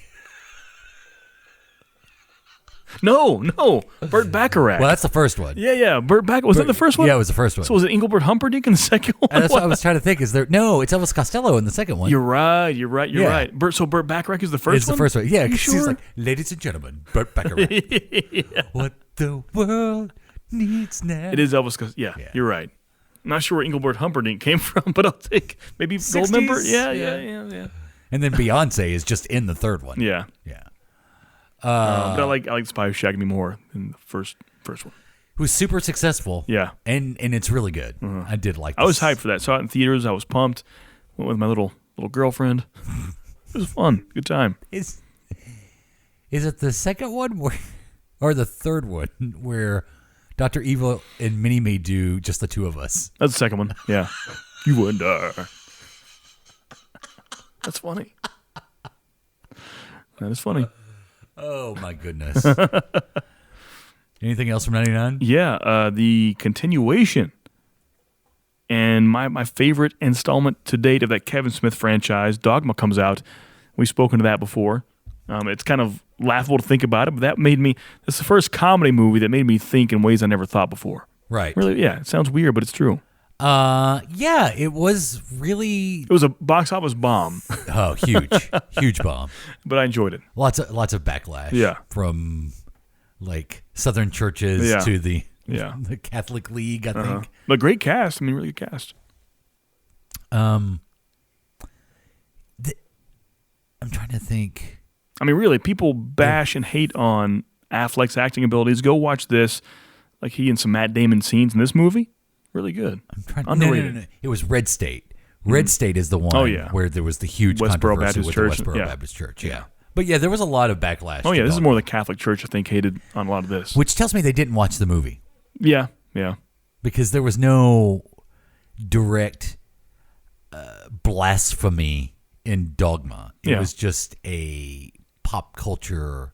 No, Burt Bacharach. Well, that's the first one. Yeah. Burt Bacharach. Was that the first one? Yeah, it was the first one. So was it Engelbert Humperdinck in the second one? And that's what I was trying to think. Is there? No, it's Elvis Costello in the second one. You're right. You're Yeah. right. So Burt Bacharach is the first It's one? the first one. Yeah, You because he's sure? like, ladies and gentlemen, Burt Bacharach. What the world needs now. It is Elvis Costello. Yeah, you're right. I'm not sure where Engelbert Humperdinck came from, but I'll take maybe 60s? Goldmember. Yeah. And then Beyonce is just in the third one. Yeah. But I like Spy Who Shagged Me more than the first one. It was super successful. Yeah. And it's really good. I did like this. I was hyped for that. Saw it in theaters. I was pumped. Went with my little girlfriend. It was fun. Good time. Is it the second one or the third one where Dr. Evil and Mini-Me do just the two of us? That's the second one. Yeah. You and I. That's funny. That is funny. Oh, my goodness. Anything else from 99? Yeah, the continuation and my favorite installment to date of that Kevin Smith franchise, Dogma, comes out. We've spoken to that before. It's kind of laughable to think about it, but that's the first comedy movie that made me think in ways I never thought before. Right. Really, yeah, it sounds weird, but it's true. Yeah, it was really... It was a box office bomb, Oh, huge bomb. but I enjoyed it. Lots of backlash. Yeah. From like Southern churches Yeah. to the Yeah. the Catholic League, I think. But great cast. I mean, really good cast. I'm trying to think. I mean, really, people bash and hate on Affleck's acting abilities. Go watch this, like he and some Matt Damon scenes in this movie. Really good. I'm trying. Underrated. No. It was Red State. Red State is the one. Oh, yeah. Where there was the huge Westboro controversy Baptist with Church, the Westboro yeah. Baptist Church. Yeah. But yeah, there was a lot of backlash. Oh, yeah, to this is Dogma, more the Catholic Church, I think, hated on a lot of this. which tells me they didn't watch the movie Yeah. because there was no direct blasphemy in Dogma. It Yeah. was just a pop culture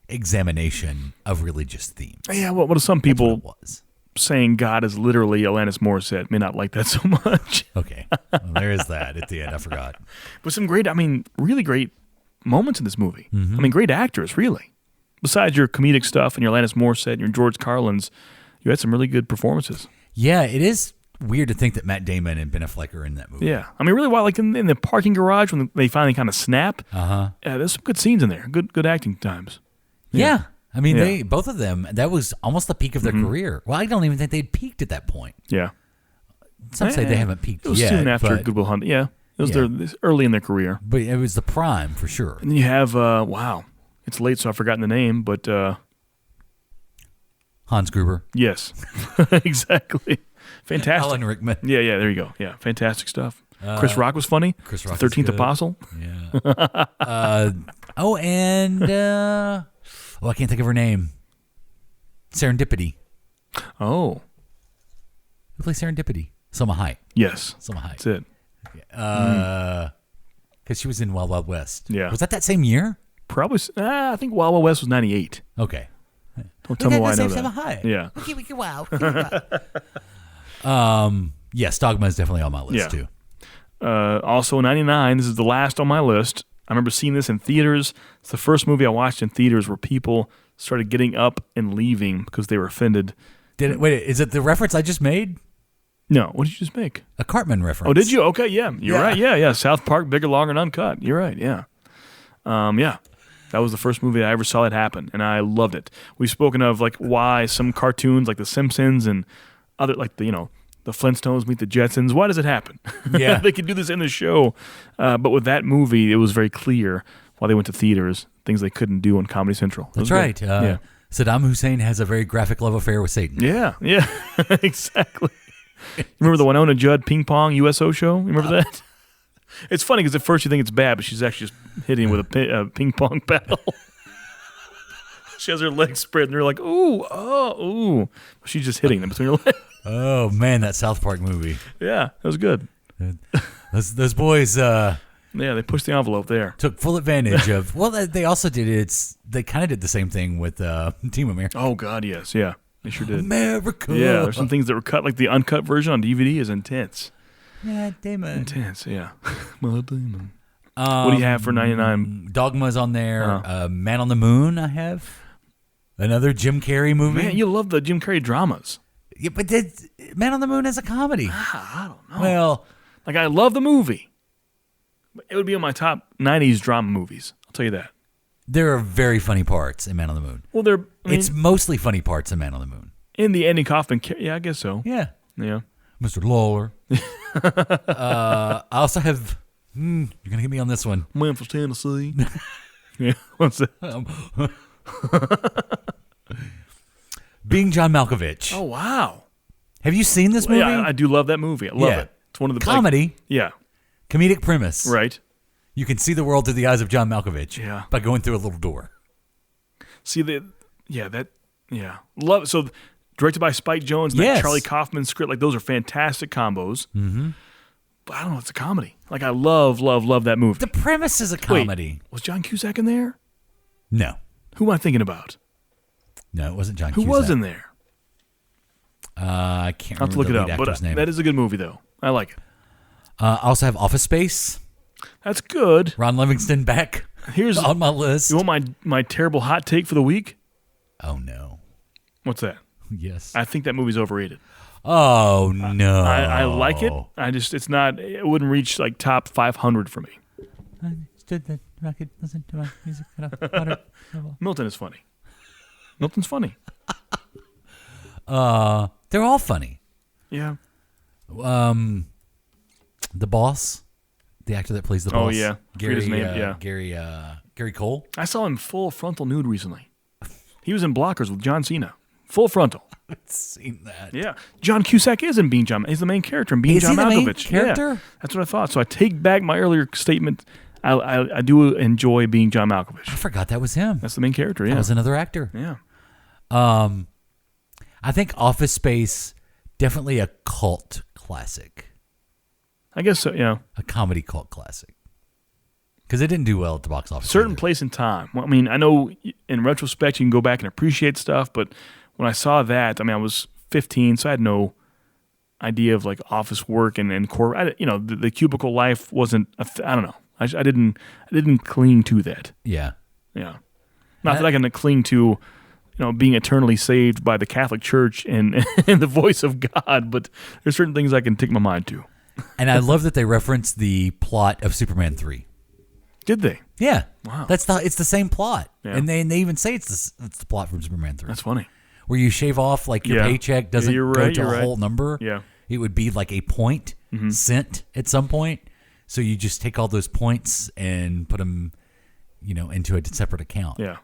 examination of religious themes. Yeah, what do some That's what people it was. saying God is literally Alanis Morissette may not like that so much. Okay, well, there is that at the end. I forgot. But some really great moments in this movie. Mm-hmm. I mean, great actors, really. Besides your comedic stuff and your Alanis Morissette and your George Carlins, you had some really good performances. Yeah, it is weird to think that Matt Damon and Ben Affleck are in that movie. Yeah. I mean, really, like in the parking garage when they finally kind of snap, there's some good scenes in there. Good acting times. Yeah. I mean, Yeah. they both of them, that was almost the peak of their career. Well, I don't even think they'd peaked at that point. Yeah. Some say they haven't peaked It was yet. soon after but, Good Will Hunting. Yeah. It was Yeah. early in their career. but it was the prime for sure. And then you have, it's late, so I've forgotten the name, but Hans Gruber. yes. Exactly. Fantastic. Alan Rickman. Yeah, there you go. Yeah, fantastic stuff. Chris Rock was funny. Chris Rock The is 13th good. Apostle. Yeah. I can't think of her name. Serendipity. Oh, Who plays Serendipity? Selma Hayek. yes. Selma Hayek. That's it. Because she was in Wild Wild West. Yeah. Was that same year? Probably, I think Wild Wild West was 98. Okay. Don't tell me why I know Selma that. Hayek. Yeah. Yes, Dogma is definitely on my list Yeah. too. Also, 99, this is the last on my list. I remember seeing this in theaters. It's the first movie I watched in theaters where people started getting up and leaving because they were offended. Wait, is it the reference I just made? No, what did you just make? A Cartman reference. Oh, did you? Okay, yeah. You're Yeah. right. Yeah. South Park, bigger, longer, and uncut. You're right, yeah. Yeah. That was the first movie I ever saw it happen, and I loved it. We've spoken of like why some cartoons like The Simpsons and other like the Flintstones meet the Jetsons. Why does it happen? Yeah. They could do this in the show, but with that movie, it was very clear why they went to theaters, things they couldn't do on Comedy Central. It was That's good. right. Saddam Hussein has a very graphic love affair with Satan. Yeah, exactly. You remember the Winona Judd ping pong USO show? You remember that? It's funny because at first you think it's bad, but she's actually just hitting with a ping pong paddle. She has her legs spread, and they're like, ooh. She's just hitting them between her legs. Oh man, that South Park movie. Yeah, that was good. Those boys. Yeah, they pushed the envelope there. Took full advantage of. Well, they also did it. They kind of did the same thing with Team America. Oh God, yes, yeah, they sure did. America. Yeah, there's some things that were cut, like the uncut version on DVD is intense. Yeah, Damon. Intense, yeah. Matt Damon. What do you have for 99? Dogma's on there. Man on the Moon. I have another Jim Carrey movie. Man, you love the Jim Carrey dramas. Yeah, but Man on the Moon is a comedy. I don't know. Well, like I love the movie. It would be in my top 90s drama movies. I'll tell you that. there are very funny parts in Man on the Moon. Well, it's mostly funny parts in Man on the Moon. In the Andy Kaufman. Yeah, I guess so. Yeah. Yeah. Mr. Lawler. I also have. You're gonna get me on this one. Memphis, Tennessee. Yeah. What's that? Being John Malkovich. Oh wow. Have you seen this movie? Yeah, I do love that movie. I love it. It's one of the comedy. Yeah. Comedic premise. Right. You can see the world through the eyes of John Malkovich. Yeah. By going through a little door. See love it. So directed by Spike Jonze, that Charlie Kaufman script, like those are fantastic combos. Mm-hmm. But I don't know, it's a comedy. Like I love that movie. The premise is a comedy. Wait, was John Cusack in there? No. Who am I thinking about? No, it wasn't John Who Cusack. was in there? I can't I'll have to remember look the it lead up. But actor's name. that is a good movie, though. I like it. I also have Office Space. That's good. Ron Livingston back Here's on my list. You want my terrible hot take for the week? Oh, no. What's that? Yes. I think that movie's overrated. Oh, no. I like it. It wouldn't reach like top 500 for me. I stood the rocket, listen to my music. Milton is funny. Milton's funny. They're all funny. Yeah. The boss, the actor that plays the boss. Oh, yeah. Gary, his name. Yeah. Gary Cole. I saw him full frontal nude recently. He was in Blockers with John Cena. Full frontal. I've seen that. Yeah. John Cusack is in Being John. He's the main character in Being John Malkovich. Is he the main character? Yeah. That's what I thought. So I take back my earlier statement. I do enjoy Being John Malkovich. I forgot that was him. That's the main character, yeah. That was another actor. Yeah. I think Office Space, definitely a cult classic. I guess so, yeah. A comedy cult classic. Because it didn't do well at the box office. Certain either. place and time. Well, I mean, I know in retrospect you can go back and appreciate stuff, but when I saw that, I mean, I was 15, so I had no idea of like office work and the cubicle life wasn't. I don't know. I didn't cling to that. Yeah. Yeah. Not that I can cling to, being eternally saved by the Catholic Church and the voice of God, but there's certain things I can take my mind to. And I love that they reference the plot of Superman 3. Did they? Yeah. Wow. It's the same plot. Yeah. And they even say it's the plot from Superman 3. That's funny. Where you shave off like your paycheck doesn't go to a whole number. Yeah. It would be like a point sent at some point. So you just take all those points and put them, into a separate account. Yeah.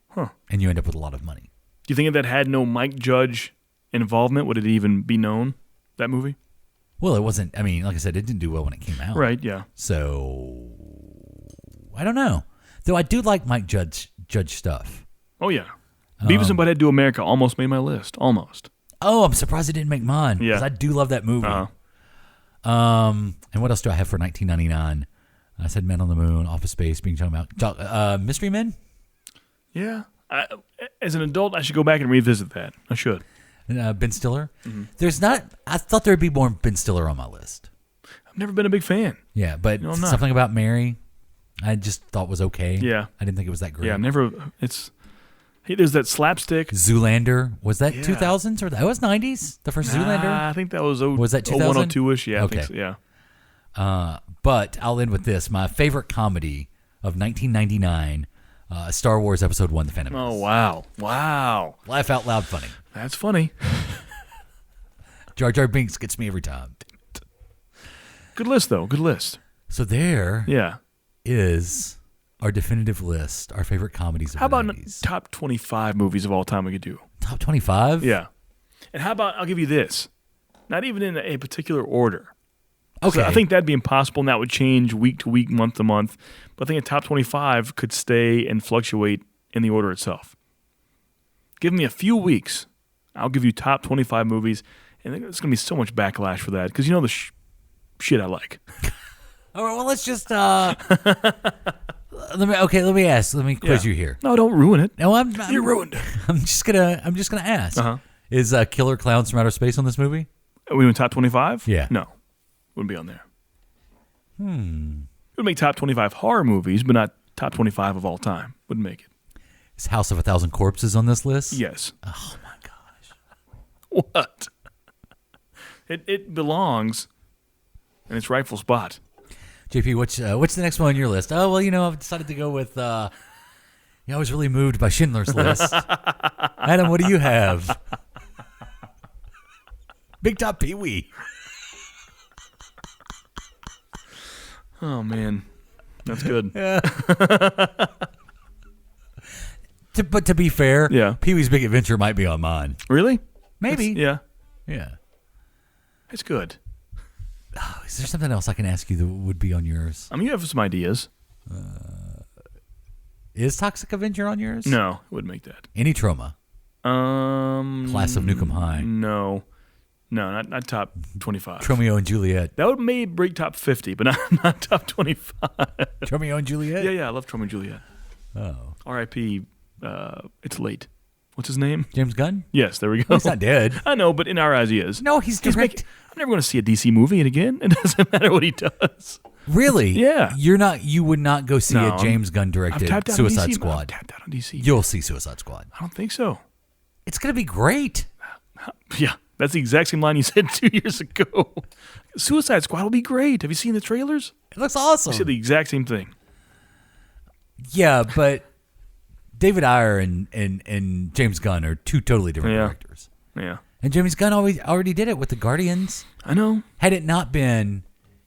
Huh. And you end up with a lot of money. Do you think if that had no Mike Judge involvement, would it even be known, that movie? Well, it wasn't. I mean, like I said, it didn't do well when it came out. Right, yeah. So, I don't know. Though I do like Mike Judge stuff. Oh, yeah. Beavis and Butthead Do America almost made my list. Almost. Oh, I'm surprised it didn't make mine. Yeah. Because I do love that movie. Uh-huh. And what else do I have for 1999? I said Men on the Moon, Office Space, Being John Malkovich. Mystery Men? Yeah. As an adult, I should go back and revisit that. I should. Ben Stiller? Mm-hmm. I thought there would be more Ben Stiller on my list. I've never been a big fan. Yeah, but Something About Mary, I just thought was okay. Yeah. I didn't think it was that great. Yeah, there's that slapstick. Zoolander. Was that 2000s or that was 90s? The first Zoolander? I think that was Was that 2000? 0102-ish. Yeah, Okay. I think so, yeah. But I'll end with this. My favorite comedy of 1999, Star Wars Episode 1, The Phantom Menace. Oh, wow. Wow. Laugh out loud funny. That's funny. Jar Jar Binks gets me every time. Good list, though. Good list. So there Yeah. is our definitive list, our favorite comedies of How the about 90s. top 25 movies of all time we could do? Top 25? Yeah. And how about, I'll give you this. Not even in a particular order. Okay. I think that'd be impossible, and that would change week to week, month to month. But I think a top 25 could stay and fluctuate in the order itself. Give me a few weeks. I'll give you top 25 movies, and there's going to be so much backlash for that because you know the shit I like. All right, well, let's just let me ask. Let me quiz you here. No, don't ruin it. No, You ruined it. I'm just gonna ask. Is Killer Clowns from Outer Space on this movie? Are we in top 25? Yeah. No, wouldn't be on there. It would make top 25 horror movies, but not top 25 of all time. Wouldn't make it. Is House of a Thousand Corpses on this list? Yes. Oh my gosh. What? It belongs in its rightful spot. JP, what's the next one on your list? Oh, well, I've decided to go with. I was really moved by Schindler's List. Adam, what do you have? Big Top Pee Wee. Oh man, that's good. But to be fair, Yeah. Pee Wee's Big Adventure might be on mine. Really? Maybe. Yeah, Yeah. it's good. Oh, is there something else I can ask you that would be on yours? I mean, you have some ideas. Is Toxic Avenger on yours? No, it wouldn't make that. Any Trauma? Class of Nukem High. No, not top 25. Romeo and Juliet. That would maybe break top 50, but not top 25. Romeo and Juliet? Yeah, I love Romeo and Juliet. Oh. R.I.P. It's late. What's his name? James Gunn? Yes, there we go. He's not dead. I know, but in our eyes he is. No, he's direct. I'm never going to see a DC movie again. It doesn't matter what he does. Really? Yeah. You would not go see No, a James Gunn I'm directed tapped out Suicide on DC, Squad. I'm tapped out on DC. You'll see Suicide Squad. I don't think so. It's going to be great. Yeah, that's the exact same line you said 2 years ago. Suicide Squad will be great. Have you seen the trailers? It looks You awesome. said the exact same thing. Yeah, but David Ayer and James Gunn are two totally different Yeah. directors. Yeah, And James Gunn already did it with the Guardians. I know. Had it not been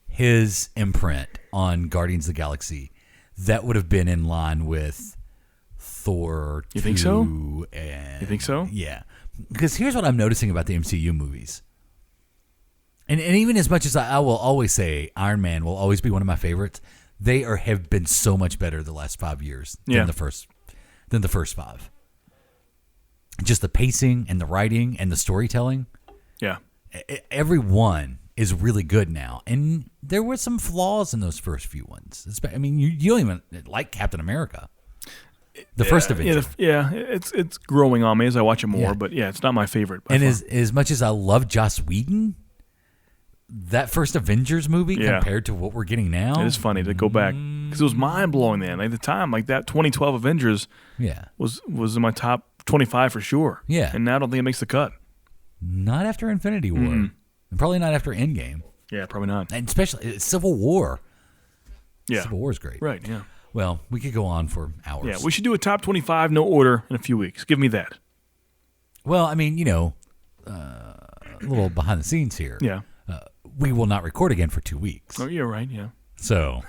his imprint on Guardians of the Galaxy, that would have been in line with Thor 2. You think so? And, You think so? Yeah. Because here's what I'm noticing about the MCU movies. And even as much as I will always say Iron Man will always be one of my favorites, they have been so much better the last 5 years Yeah. than the first 5. Just the pacing and the writing and the storytelling. Yeah. Every one is really good now, and there were some flaws in those first few ones. I mean, you don't even like Captain America, the first Avenger. It's growing on me as I watch it more, Yeah. but yeah, it's not my favorite. by And far. as much as I love Joss Whedon, that first Avengers movie Yeah. compared to what we're getting now, It is funny to go back because it was mind blowing then. Like the time, like that 2012 Avengers yeah, was in my top 25 for sure. Yeah. and now I don't think it makes the cut. not after Infinity War, and probably not after Endgame, Yeah, probably not. and especially Civil War. Yeah, Civil War is great. right. Yeah, Well, we could go on for hours. yeah. We should do a top 25, no order, in a few weeks. Give me that. Well, I mean, a little behind the scenes here. Yeah. We will not record again for 2 weeks. Oh, you're right. Yeah. So,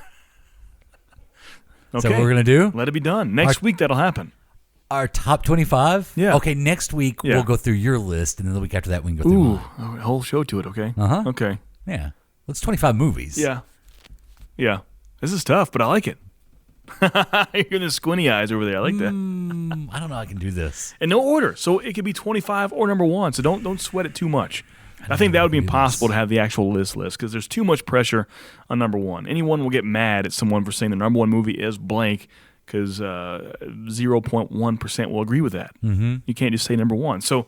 Okay. so what we're going to do? Let it be done. Next week that'll happen. Our top 25? Yeah. Okay, next week Yeah. we'll go through your list, and then the week after that we can go through Ooh, mine. a whole show to it. Okay. Uh-huh. Okay. Yeah. That's 25 movies. Yeah. Yeah. This is tough, but I like it. You're getting the squinty eyes over there. I like that. I don't know how I can do this. And no order, so it could be 25 or number 1. So don't sweat it too much. I think that would be impossible to have the actual list because there's too much pressure on number 1. Anyone will get mad at someone for saying the number 1 movie is blank because 0.1% will agree with that. Mm-hmm. You can't just say number 1. So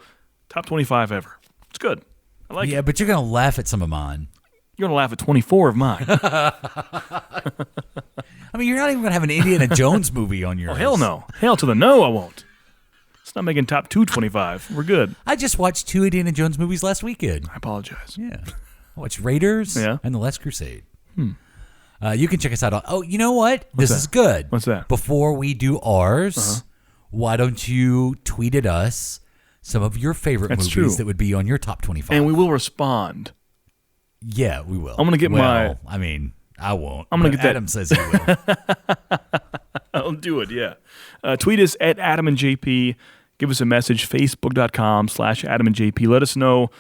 top 25 ever. It's good. I like it. Yeah, but you're going to laugh at some of mine. You're going to laugh at 24 of mine. I mean, you're not even going to have an Indiana Jones movie on your Oh, list. hell no. Hell to the no, I won't. It's not making top 225. We're good. I just watched 2 Indiana Jones movies last weekend. I apologize. Yeah. I watched Raiders Yeah. and The Last Crusade. You can check us out on... Oh, you know what? This that? is good. What's that? Before we do ours, why don't you tweet at us some of your favorite That's movies true. that would be on your top 25? And we will respond. Yeah, we will. I'm gonna get my- I mean, I won't. I'm gonna but get that- Adam says he will. I'll do it, yeah. Tweet us at Adam and JP. Give us a message, facebook.com/Adam and JP. Let us know,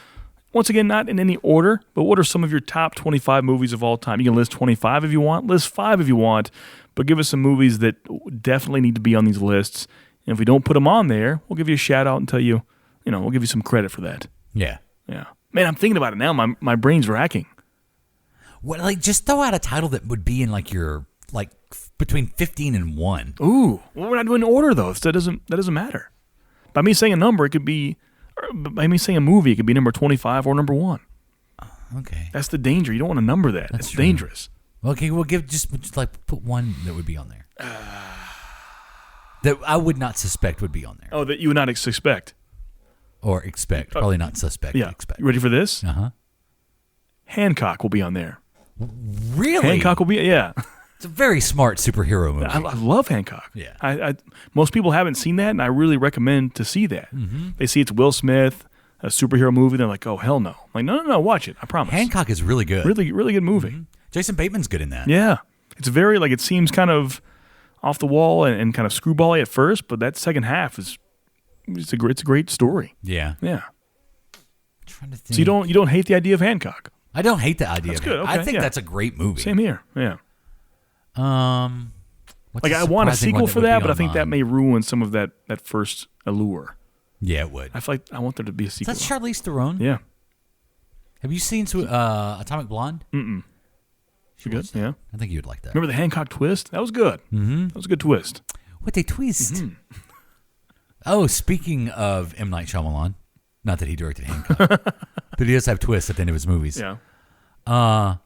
once again, not in any order, but what are some of your top 25 movies of all time? You can list 25 if you want, list 5 if you want, but give us some movies that definitely need to be on these lists. And if we don't put them on there, we'll give you a shout out and tell you, we'll give you some credit for that. Yeah. Yeah. Man, I'm thinking about it now. My brain's racking. What, like, just throw out a title that would be in like your between 15 and 1. Ooh, well, we're not doing order though. So that doesn't matter. By me saying a number, it could be. By me saying a movie, it could be number 25 or number 1. Okay, that's the danger. You don't want to number that. That's it's true. dangerous. Okay, we'll just like put one that would be on there. That I would not suspect would be on there. Oh, that you would not suspect. Or expect. Probably not suspect. Yeah. Expect. You ready for this? Uh-huh. Hancock will be on there. Really? Hancock will be, yeah. It's a very smart superhero movie. I love Hancock. Yeah. I most people haven't seen that, and I really recommend to see that. Mm-hmm. They see it's Will Smith, a superhero movie. They're like, oh, hell no. I'm like, no, watch it. I promise. Hancock is really good. Really, really good movie. Mm-hmm. Jason Bateman's good in that. Yeah. It's very, like, it seems kind of off the wall and kind of screwball-y at first, but that second half is it's a great story. Yeah. Yeah. I'm trying to think. So you don't hate the idea of Hancock? I don't hate the idea. That's of good. it. Okay, I think yeah. that's a great movie. Same here. Yeah. What's Like, a I want a surprising sequel one for would that, be but I on think that mine? may ruin some of that first allure. Yeah, it would. I feel like I want there to be a Is sequel. that Charlize Theron? Yeah. Have you seen Atomic Blonde? Mm-mm. She good? watched that? Yeah. I think you'd like that. Remember the Hancock twist? That was good. Mm-hmm. That was a good twist. What they twist? Mm-hmm. Oh, speaking of M. Night Shyamalan, not that he directed Hancock, but he does have twists at the end of his movies. Yeah. The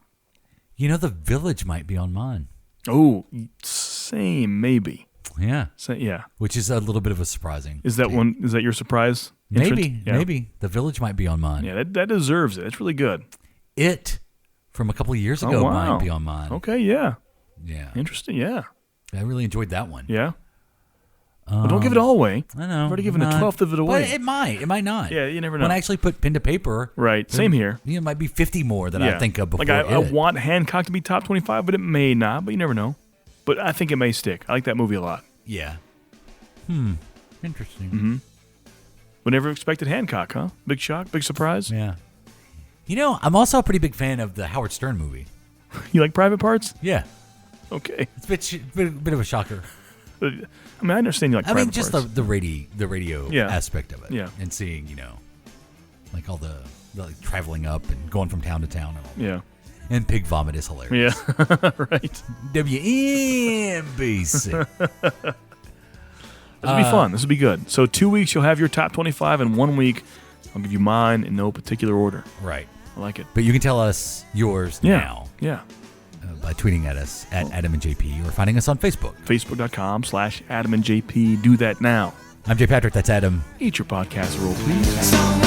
Village might be on mine. Oh, same maybe. Yeah. Yeah. Which is a little bit of a surprising. Is that take. one? Is that your surprise? Maybe. Yeah. Maybe. The Village might be on mine. Yeah, that deserves it. It's really good. It, from a couple of years ago, Oh, wow. might be on mine. Okay. Yeah. Yeah. Interesting. Yeah. I really enjoyed that one. Yeah. But don't give it all away. I know. I've already given a not. 12th of it away. But it might. It might not. Yeah, you never know. When I actually put pen to paper. Right. Same here. It might be 50 more that Yeah. I think of before. Like I it. want Hancock to be top 25, but it may not. But you never know. But I think it may stick. I like that movie a lot. Yeah. Interesting. Mm-hmm. We never expected Hancock, huh? Big shock, big surprise. Yeah. I'm also a pretty big fan of the Howard Stern movie. You like Private Parts? Yeah. Okay. It's a bit of a shocker. I mean, I understand you like Private just Parts. the radio Yeah. aspect of it. Yeah. And seeing, like all the like, traveling up and going from town to town. And all. Yeah. And pig vomit is hilarious. Yeah. Right. WNBC. This will be fun. This will be good. So 2 weeks, you'll have your top 25, and 1 week, I'll give you mine in no particular order. Right. I like it. But you can tell us yours Yeah. now Yeah. by tweeting at us at Adam and JP or finding us on Facebook. Facebook.com/AdamandJP. Do that now. I'm Jay Patrick. That's Adam. Eat your podcast roll, please. So